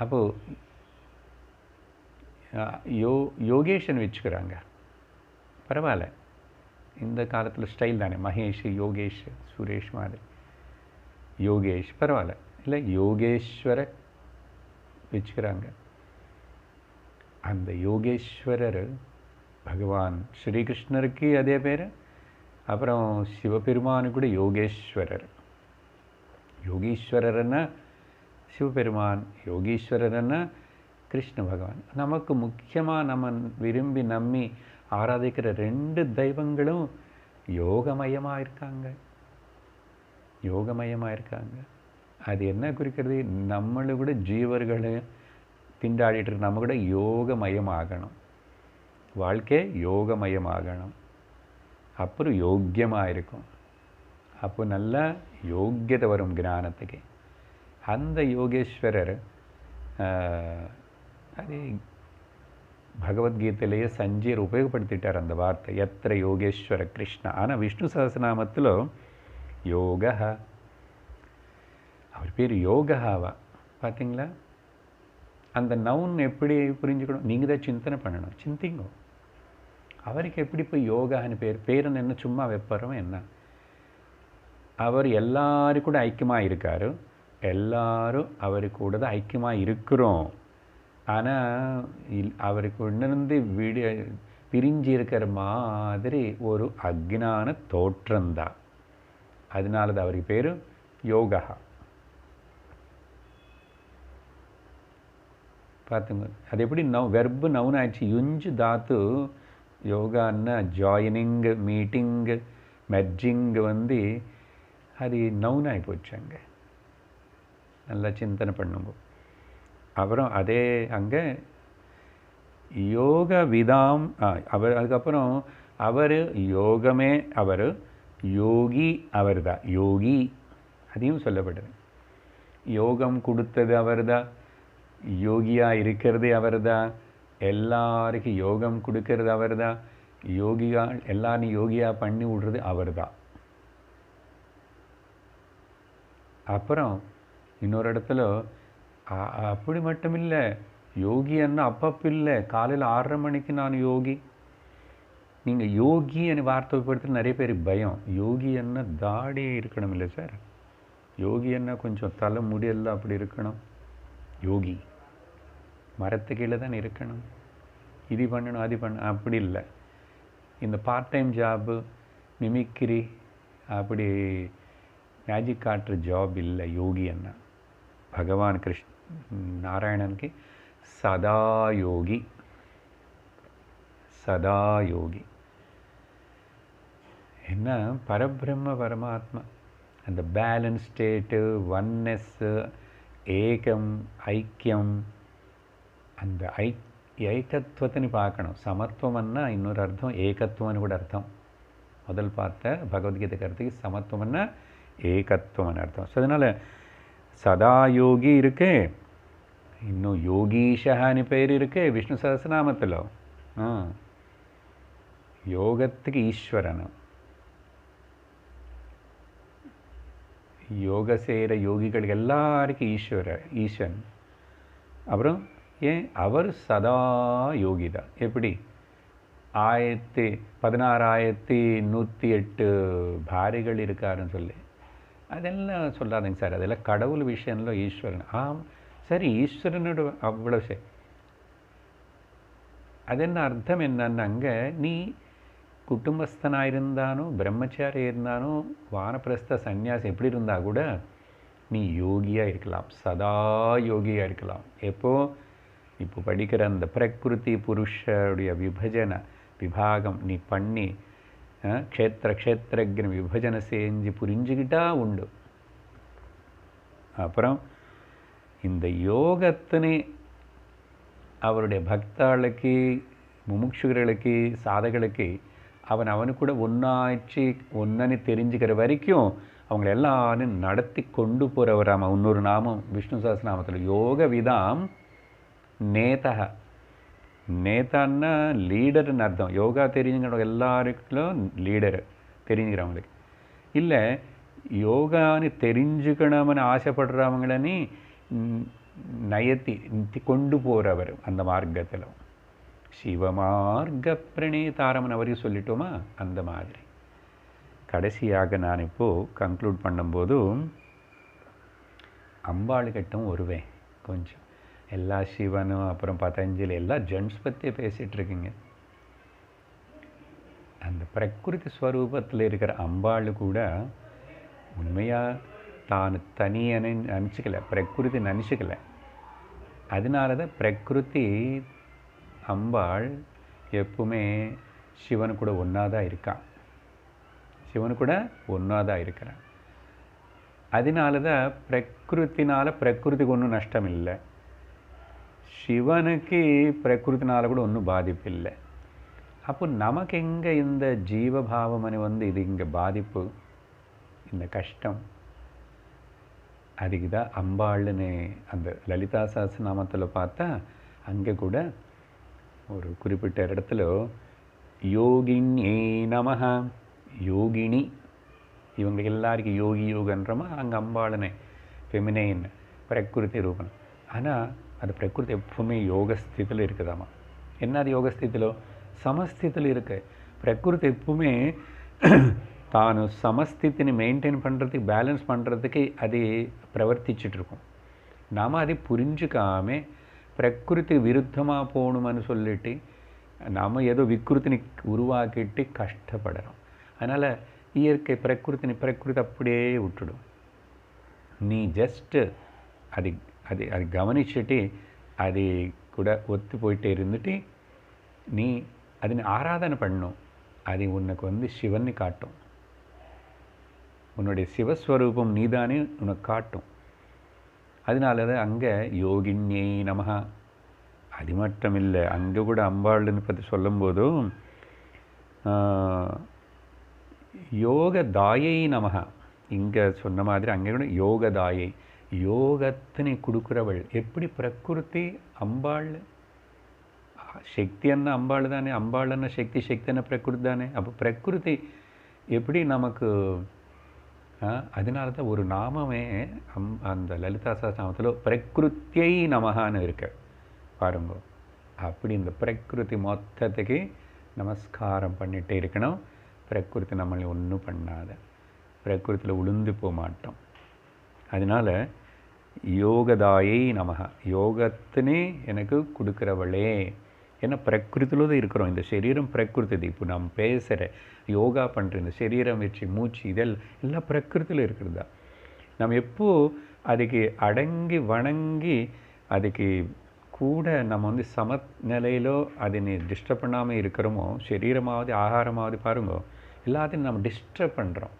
அப்போது யோகேஷன் வச்சுக்கிறாங்க. பரவாயில்ல, இந்த காலத்தில் ஸ்டைல் தானே. மகேஷ், யோகேஷ், சுரேஷ் மாதிரி யோகேஷ் பரவாயில்ல. இல்லை யோகேஸ்வர வச்சுக்கிறாங்க. அந்த யோகேஸ்வரர் பகவான் ஸ்ரீகிருஷ்ணருக்கு அதே பேர். அப்புறம் சிவபெருமானு கூட யோகேஸ்வரர். யோகீஸ்வரர்னா சிவபெருமான், யோகீஸ்வரர்னா கிருஷ்ண பகவான். நமக்கு முக்கியமாக நம்ம விரும்பி நம்பி ஆராதிக்கிற ரெண்டு தெய்வங்களும் யோகமயமாக இருக்காங்க. யோகமயமாக இருக்காங்க. அது என்ன குறிக்கிறது? நம்மளை கூட ஜீவர்களை திண்டாடிட்டு இருக்கு. நம்ம கூட யோகமயமாகணும். வாழ்க்கை யோகமயமாகணும். அப்புறம் யோக்கியமாக இருக்கும். அப்போ நல்லா யோக்கியத்தை வரும் ஞானத்துக்கு. அந்த யோகேஸ்வரர் அது பகவத்கீதையிலேயே சஞ்சீர் உபயோகப்படுத்திட்டார் அந்த வார்த்தை, எத்திர யோகேஸ்வர கிருஷ்ணா. ஆனால் விஷ்ணு சஹஸ்ரநாமத்தில் யோகா, அவர் பேர் யோகாவா. பார்த்தீங்களா? அந்த நவுன் எப்படி புரிஞ்சுக்கணும்? நீங்கள் தான் சிந்தனை பண்ணணும். சிந்திங்க. அவருக்கு எப்படி போய் யோகான்னு பேருன்னு என்ன சும்மா வைப்பறோம் என்ன? அவர் எல்லாரும் கூட ஐக்கியமாக இருக்கார். எல்லாரும் அவரு கூட தான் ஐக்கியமாக இருக்கிறோம். ஆனால் அவருக்கு ஒன்றிருந்து பிரிஞ்சு இருக்கிற மாதிரி ஒரு அக்ஞான தோற்றம்தான். அதனால தான் அவருக்கு பேர் யோகா. பார்த்துங்க, அது எப்படி வெர்பு நவுன் ஆயிடுச்சு. யுஞ்சு தாத்து யோகான்னா ஜாயினிங், மீட்டிங், மெர்ஜிங் வந்து அது நவுன் ஆகிப்போச்சு. அங்கே நல்லா சிந்தனை பண்ணுங்க. அப்புறம் அதே அங்கே யோக விதாம் அவர் அதுக்கப்புறம் அவர் யோகமே அவர் யோகி அவர் தான் யோகி அதையும் சொல்லப்படுது. யோகம் கொடுத்தது அவர் தான், யோகியாக இருக்கிறது அவர் தான், எல்லாருக்கும் யோகம் கொடுக்கறது அவர் தான், யோகியா எல்லாரையும் யோகியாக பண்ணி விடுறது அவர் தான். அப்புறம் இன்னொரு இடத்துல அப்படி மட்டும் இல்லை, யோகி என்ன அப்பப்போ இல்லை, காலையில் 6:30 மணிக்கு நான் யோகி. நீங்கள் யோகி என வார்த்தைப்படுத்த நிறைய பேர் பயம். யோகி என்ன தாடியே இருக்கணும் இல்லை சார், யோகி என்ன கொஞ்சம் தலை முடியெல்லாம் அப்படி இருக்கணும். யோகி மரத்து கீழே தான் இருக்கணும், இது பண்ணணும் அது பண்ணணும் அப்படி இல்லை. இந்த பார்ட் டைம் ஜாபு மிமிக்ரி அப்படி மேஜிக் காட்டுற ஜாப் இல்லை யோகி என்ன. பகவான் நாராயணனுக்கு சதா யோகி, சதா யோகி என்ன பரபிரம்ம பரமாத்மா. அந்த பேலன்ஸ் ஸ்டேட்டு, ஒன்னஸ்ஸு, ஏகம் ஐக்கியம், அந்த ஏகத்துவத்தினு பார்க்கணும். சமத்துவம்னா இன்னொரு அர்த்தம், ஏகத்துவம்னு கூட அர்த்தம். முதல் பார்த்த பகவத்கீதை கருத்துக்கு சமத்துவம்னா ஏகத்துவம்னு அர்த்தம். ஸோ அதனால் சதா யோகி இருக்கு, இன்னும் யோகீஷான்னு பேர் இருக்கு விஷ்ணு சஹஸ்ரநாமத்தில். யோகத்துக்கு ஈஸ்வரன், யோக செய்கிற யோகிகளுக்கு எல்லாருக்கும் ஈஸ்வரன். அப்புறம் ஏன் அவர் சதா யோகி தான். எப்படி 16,108 பாரிகள் இருக்காருன்னு சொல்லி அதெல்லாம் சொல்லாதீங்க சார், அதெல்லாம் கடவுள் விஷயம்ல ஈஸ்வரன். சரி, ஈஸ்வரனோட அவ்வளோ சரி, அது என்ன அர்த்தம் என்னன்னு, அங்கே நீ குடும்பஸ்தனாக இருந்தாலும் பிரம்மச்சாரி இருந்தாலும் வானப்பிரஸ்த சந்நியாசி எப்படி இருந்தால் கூட நீ யோகியாக இருக்கலாம், சதா யோகியாக இருக்கலாம். இப்போ படிக்கிற அந்த பிரகிருதி புருஷருடைய விபாகம் நீ பண்ணி க்ஷேத்திரஜன விபஜனை செஞ்சு புரிஞ்சுக்கிட்டா உண்டு. அப்புறம் இந்த யோகத்தினை அவருடைய பக்தாளுக்கு, முமுட்சுகளுக்கு, சாதகளுக்கு அவனு கூட ஒன்றாச்சு ஒன்னன்னு தெரிஞ்சுக்கிற வரைக்கும் அவங்கள எல்லாரும் நடத்தி கொண்டு போகிறவராம. இன்னொரு நாமம் விஷ்ணு சஹஸ்ரநாமத்தில் யோக விதாம் நேதா. நேதான்னா லீடர்னு அர்த்தம். யோகா தெரிஞ்சுக்கிற எல்லாருக்கும் லீடரு தெரிஞ்சுக்கிறவங்களுக்கு இல்லை, யோகான்னு தெரிஞ்சுக்கணும்னு ஆசைப்படுறவங்களனி நயத்தி கொண்டு போகிறவர் அந்த மார்க்கத்தில். சிவமார்க்க பிரணேதாரமன் அவரையும் சொல்லிட்டோமா, அந்த மாதிரி. கடைசியாக நான் இப்போது கன்க்ளூட் பண்ணும்போது அம்பாளுக்கிட்டும் வருவேன். கொஞ்சம் எல்லா சிவனும் அப்புறம் பதஞ்சலி எல்லாம் ஜென்ஸ் பற்றி பேசிகிட்டு இருக்கீங்க. அந்த பிரகிருதி ஸ்வரூபத்தில் இருக்கிற அம்பாள் கூட உண்மையாக தான் தனியனை நினச்சிக்கல, பிரகிருதி நினச்சிக்கல. அதனால தான் பிரகிருதி அம்பாள் எப்பவுமே சிவனு கூட ஒன்றா தான் இருக்கான், சிவனு கூட ஒன்றா தான் இருக்கிறான். அதனால தான் பிரகிருதிக்கு ஒன்றும் நஷ்டம் இல்லை, சிவனுக்கு பிரகிருத்தினால கூட ஒன்றும் பாதிப்பு இல்லை. அப்போ நமக்கு எங்கே இந்த ஜீவபாவம் இது இங்கே பாதிப்பு, இந்த கஷ்டம்? அதுக்கு தான் அம்பாள்னு அந்த லலிதா சஹஸ்ரநாமத்தில் பார்த்தா அங்கே கூட ஒரு குறிப்பிட்ட இடத்துல யோகின்யே நமஹ, யோகினி, இவங்களுக்கு எல்லாருக்கும் யோகி யோகன்றமா அங்கே அம்பாளுனே ஃபெமினைன் பிரகிருதி ரூபம். ஆனால் அது பிரகிருதி எப்பவுமே யோகஸ்திதியில் இருக்குதாமா. என்ன அது யோகஸ்திதிலோ சமஸ்திதியில் இருக்கு. பிரகிருதி எப்பவுமே தான் சமஸ்தித்தினை மெயின்டைன் பண்ணுறதுக்கு, பேலன்ஸ் பண்ணுறதுக்கு அது பிரவர்த்திச்சிட்ருக்கும். நாம் அதை புரிஞ்சுக்காமல் பிரகிருதி விருத்தமாக போகணும்னு சொல்லிட்டு நாம் ஏதோ விக்ருத்தினை உருவாக்கிட்டு கஷ்டப்படுறோம். அதனால் இயற்கை பிரகிருதி அப்படியே விட்டுடும். நீ ஜஸ்ட்டு அது கவனிச்சுட்டு அது கூட ஒத்து போயிட்டே இருந்துட்டு நீ அதனை ஆராதனை பண்ணும். அது உனக்கு சிவன்னு காட்டும். உன்னுடைய சிவஸ்வரூபம் நீதானே உனக்கு காட்டும். அதனால தான் அங்கே யோகின்யை நமஹ. அது மட்டும் இல்லை, அங்கே கூட அம்பாள்னு பற்றி சொல்லும்போதும் யோகதாயை நமஹ. இங்கே சொன்ன மாதிரி அங்கே கூட யோகதாயை, யோகத்தினை கொடுக்குறவள். எப்படி பிரகிருதி அம்பாள், சக்தி என்ன அம்பாள் தானே, அம்பாள் என்ன சக்தி, சக்தி என்ன பிரகிருதி தானே. அப்போ பிரகிருதி எப்படி நமக்கு, அதனால தான் ஒரு நாமமே அந்த லலிதா சஹஸ்ரநாமத்தில் பிரகிருத்தியை நமகான்னு இருக்கு பாருங்க. அப்படி இந்த பிரகிருதி மொத்தத்துக்கு நமஸ்காரம் பண்ணிகிட்டே இருக்கணும். பிரகிருதி நம்மளை ஒன்றும் பண்ணாத, பிரகிருத்தில் உளுந்து போக மாட்டோம். அதனால் யோகதாயை நமக, யோகத்தினே எனக்கு கொடுக்குறவளே. ஏன்னா பிரகிருத்தில தான் இருக்கிறோம். இந்த சரீரம் பிரகிருதி. இப்போ நாம் பேசுகிற யோகா பண்ணுற இந்த சரீரம் வச்சு மூச்சு எல்லாம் பிரகிருத்தில் இருக்கிறதா. நம்ம எப்போ அதுக்கு அடங்கி வணங்கி அதுக்கு கூட நம்ம வந்து சமநிலையிலோ அதை டிஸ்டர்ப் பண்ணாமல் இருக்கிறோமோ, சரீரமாவது ஆகாரமாவது பாருங்க, எல்லாத்தையும் நம்ம டிஸ்டர்ப் பண்ணுறோம்.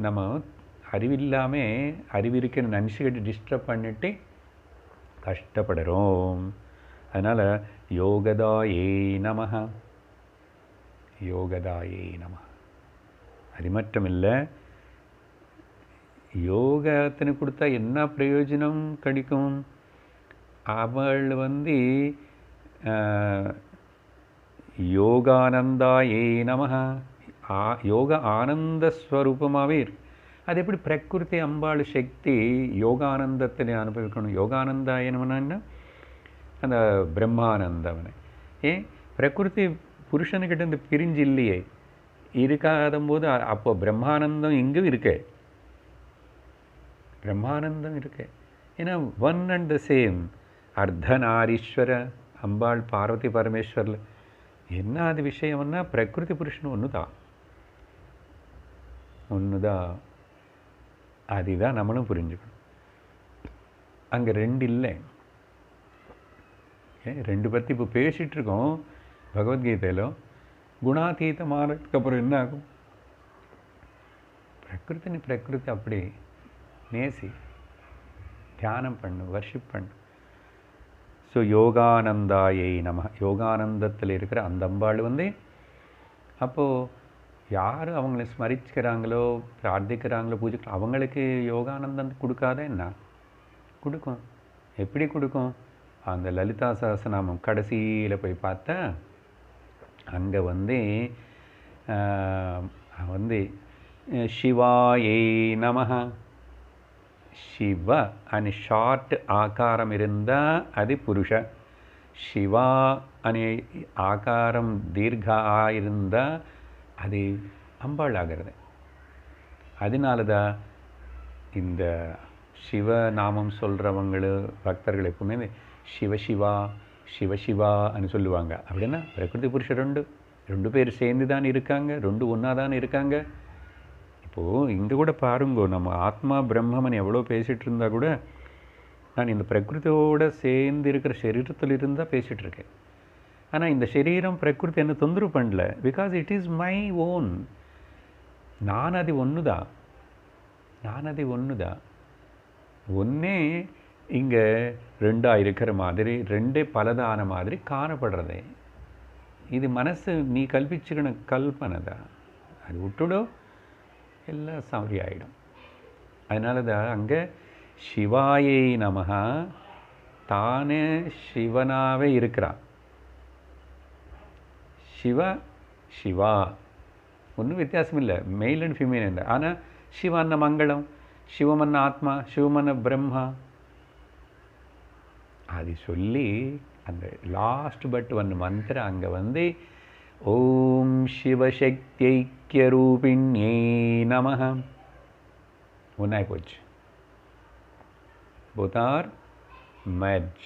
நம்ம அறிவில்லாமல் அறிவிருக்கிற நினச்சிக்கிட்டு டிஸ்டர்ப் பண்ணிட்டு கஷ்டப்படுறோம். அதனால் யோகதாயை நமஹ, யோகதாயை நமஹ. அது மட்டும் இல்லை, யோகத்தினு கொடுத்தா என்ன பிரயோஜனம் கிடைக்கும்? அவள் வந்து யோகானந்தாயை நமஹ, யோக ஆனந்த ஸ்வரூபமாகவே இருக்கு. அது எப்படி பிரகிருதி அம்பாள் சக்தி யோகானந்தத்தை அனுபவிக்கணும்? யோகானந்தாயனம்னா அந்த பிரம்மானந்தவனை. ஏன் பிரகிருதி புருஷனுக்கிட்ட பிரிஞ்சு இல்லையே, இருக்காத போது அப்போ பிரம்மானந்தம் எங்கும் இருக்கு, பிரம்மானந்தம் இருக்கு. ஏன்னா one and the same. Ardhanarishvara அம்பாள் பார்வதி பரமேஸ்வரில் என்ன அது விஷயம்னா பிரகிருதி புருஷன் ஒன்று தான், ஒன்று தான். அதுதான் நம்மளும் புரிஞ்சுக்கணும். அங்கே ரெண்டு இல்லை. ரெண்டு பற்றி இப்போ பேசிகிட்டு இருக்கோம் பகவத்கீதையில். குணாதீதமானதுக்கு அப்புறம் என்ன ஆகும்? பிரகிருதி அப்படி நேசி, தியானம் பண்ணு, வர்ஷிப் பண்ணு. ஸோ யோகானந்தாயை நம, யோகானந்தத்தில் இருக்கிற அந்த அம்பாள் வந்து அப்போது யார் அவங்களை ஸ்மரிச்சுக்கிறாங்களோ, பிரார்த்திக்கிறாங்களோ, பூஜைக்கிறாங்களோ, அவங்களுக்கு யோகானந்தம் கொடுக்காத என்ன கொடுக்கும்? எப்படி கொடுக்கும்? அந்த லலிதா சஹஸ்ரநாமம் கடைசியில் போய் பார்த்தா அங்கே வந்து சிவாயை நமஹ. சிவ అని షార్ట్ ఆకారం இருந்தால் அது புருஷ, சிவா அనే ஆகாரம் தீர்க்க இருந்தால் அது அம்பாள் ஆகிறது. அதனால தான் இந்த சிவநாமம் சொல்கிறவங்களு பக்தர்கள் எப்பவுமே சிவசிவா சிவசிவான்னு சொல்லுவாங்க. அப்படின்னா பிரகிருதி புருஷர் ரெண்டு பேர் சேர்ந்து தான் இருக்காங்க, ரெண்டு ஒன்றா தான் இருக்காங்க. இப்போது இங்கே கூட பாருங்கோ, நம்ம ஆத்மா பிரம்மன் எவ்வளோ பேசிகிட்டு இருந்தால் கூட நான் இந்த பிரகிருதியோடு சேர்ந்து இருக்கிற சரீரத்தில் இருந்தால் பேசிகிட்டு இருக்கேன். ஆனால் இந்த சரீரம் பிரகிருதி என்ன தொந்தரவு பண்ணல. Because it is my own. நான் அது ஒன்று தான், நான் அது ஒன்று தான். ஒன்றே இங்கே ரெண்டாக இருக்கிற மாதிரி, ரெண்டே பலதான மாதிரி காணப்படுறதே. இது மனசு நீ கல்பிச்சுக்கணும், கல்பனை தான். அது விட்டுடும், எல்லாம் சரி ஆகிடும். அதனால தான் அங்கே சிவாயை நமஹ, தானே சிவனாகவே இருக்கிறான். சிவா ஒன்றும் வித்தியாசம் இல்லை, மெயில் அண்ட் ஃபீமேல் இல்லை. ஆனால் சிவன்ன மங்களம், சிவமன்ன ஆத்மா, சிவமன்ன பிரம்மா. அது சொல்லி அந்த லாஸ்ட் பட் ஒன்று மந்திரம் அங்கே வந்து ஓம் சிவசக்தியைக்கியரூபிண்யை நமஹ. ஒன்றாய் போச்சு. both are merged.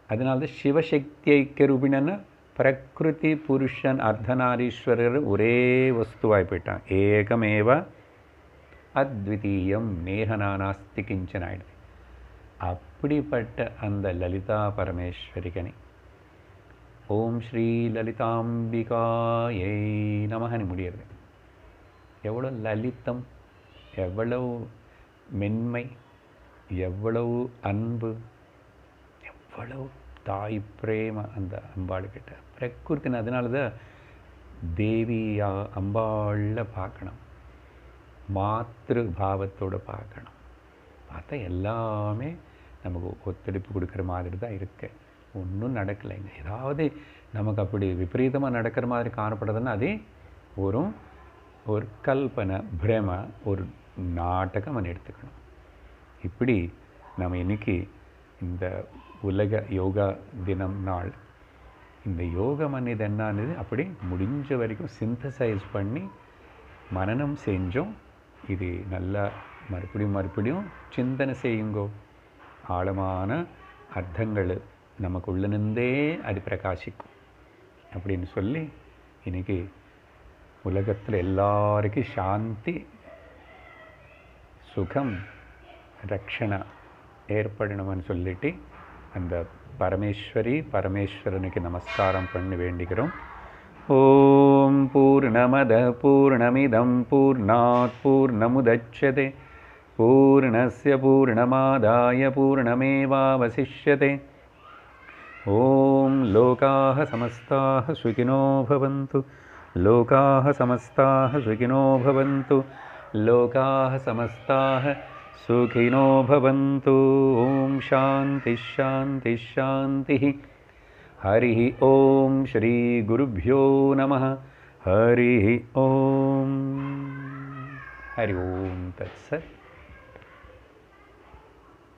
அதனால்தான் சிவசக்தி ஐக்கியரூபிணன்னா பிரகிருதி புருஷன் அர்த்தநாரீஸ்வரர் ஒரே வஸ்துவாய் போயிட்டான். ஏகமேவ அத்விதீயம் நேஹனானாஸ்தி கிஞ்சன் ஆயிடுது. அப்படிப்பட்ட அந்த லலிதா பரமேஸ்வரிகனை ஓம் ஸ்ரீ லலிதாம்பிகாயை நமஹன்னு முடியாது. எவ்வளோ லலிதம், எவ்வளவு மென்மை, எவ்வளவு அன்பு, எவ்வளவு தாய் பிரேம அந்த அம்பாளுக்கிட்ட. பிரகிருத்தின் அதனால தான் தேவியா அம்பாளில் பார்க்கணும், மாத்திரு பாவத்தோடு பார்க்கணும். பார்த்தா எல்லாமே நமக்கு ஒத்துழைப்பு கொடுக்குற மாதிரி தான் இருக்கு. ஒன்றும் நடக்கலைங்க. ஏதாவது நமக்கு அப்படி விபரீதமாக நடக்கிற மாதிரி காணப்படுதுன்னா அதே ஒரு கல்பனை, பிரம, ஒரு நாடகம் எடுத்துக்கணும். இப்படி நம்ம இன்னைக்கு இந்த உலக யோகா தினம் நாள், இந்த யோகம் இது என்னது அப்படி முடிஞ்ச வரைக்கும் சிந்தசைஸ் பண்ணி மனனம் செஞ்சோம். இது நல்லா மறுபடியும் சிந்தனை செய்யுங்கோ. ஆழமான அர்த்தங்கள் நமக்குள்ளே அது பிரகாசிக்கும் அப்படின்னு சொல்லி இன்னைக்கு உலகத்தில் எல்லாருக்கும் சாந்தி, சுகம், ரக்ஷணை ஏற்படணும்னு சொல்லிட்டு அந்த பரமேஸ்வரனுக்கு நமஸ்காரம் பண்ணி வேண்டிக்கிறோம். ஓம் பூர்ணமத பூர்ணமிதம் பூர்ணாத் பூர்ணமுதச்யதே பூர்ணஸ்ய பூர்ணமாதாய பூர்ணமேவாவசிஷ்யதே. ஓம் லோகாः समस्ताः सुखिनो भवन्तु, लोकाः समस्ताः सुखिनो भवन्तु, लोकाः समस्ताः सुखिनो भवन्तु. ओम शांति शांति शांति. हरिः ओम श्री गुरुभ्यो नमः. हरिः ओम. हरि ओम तत्सत्.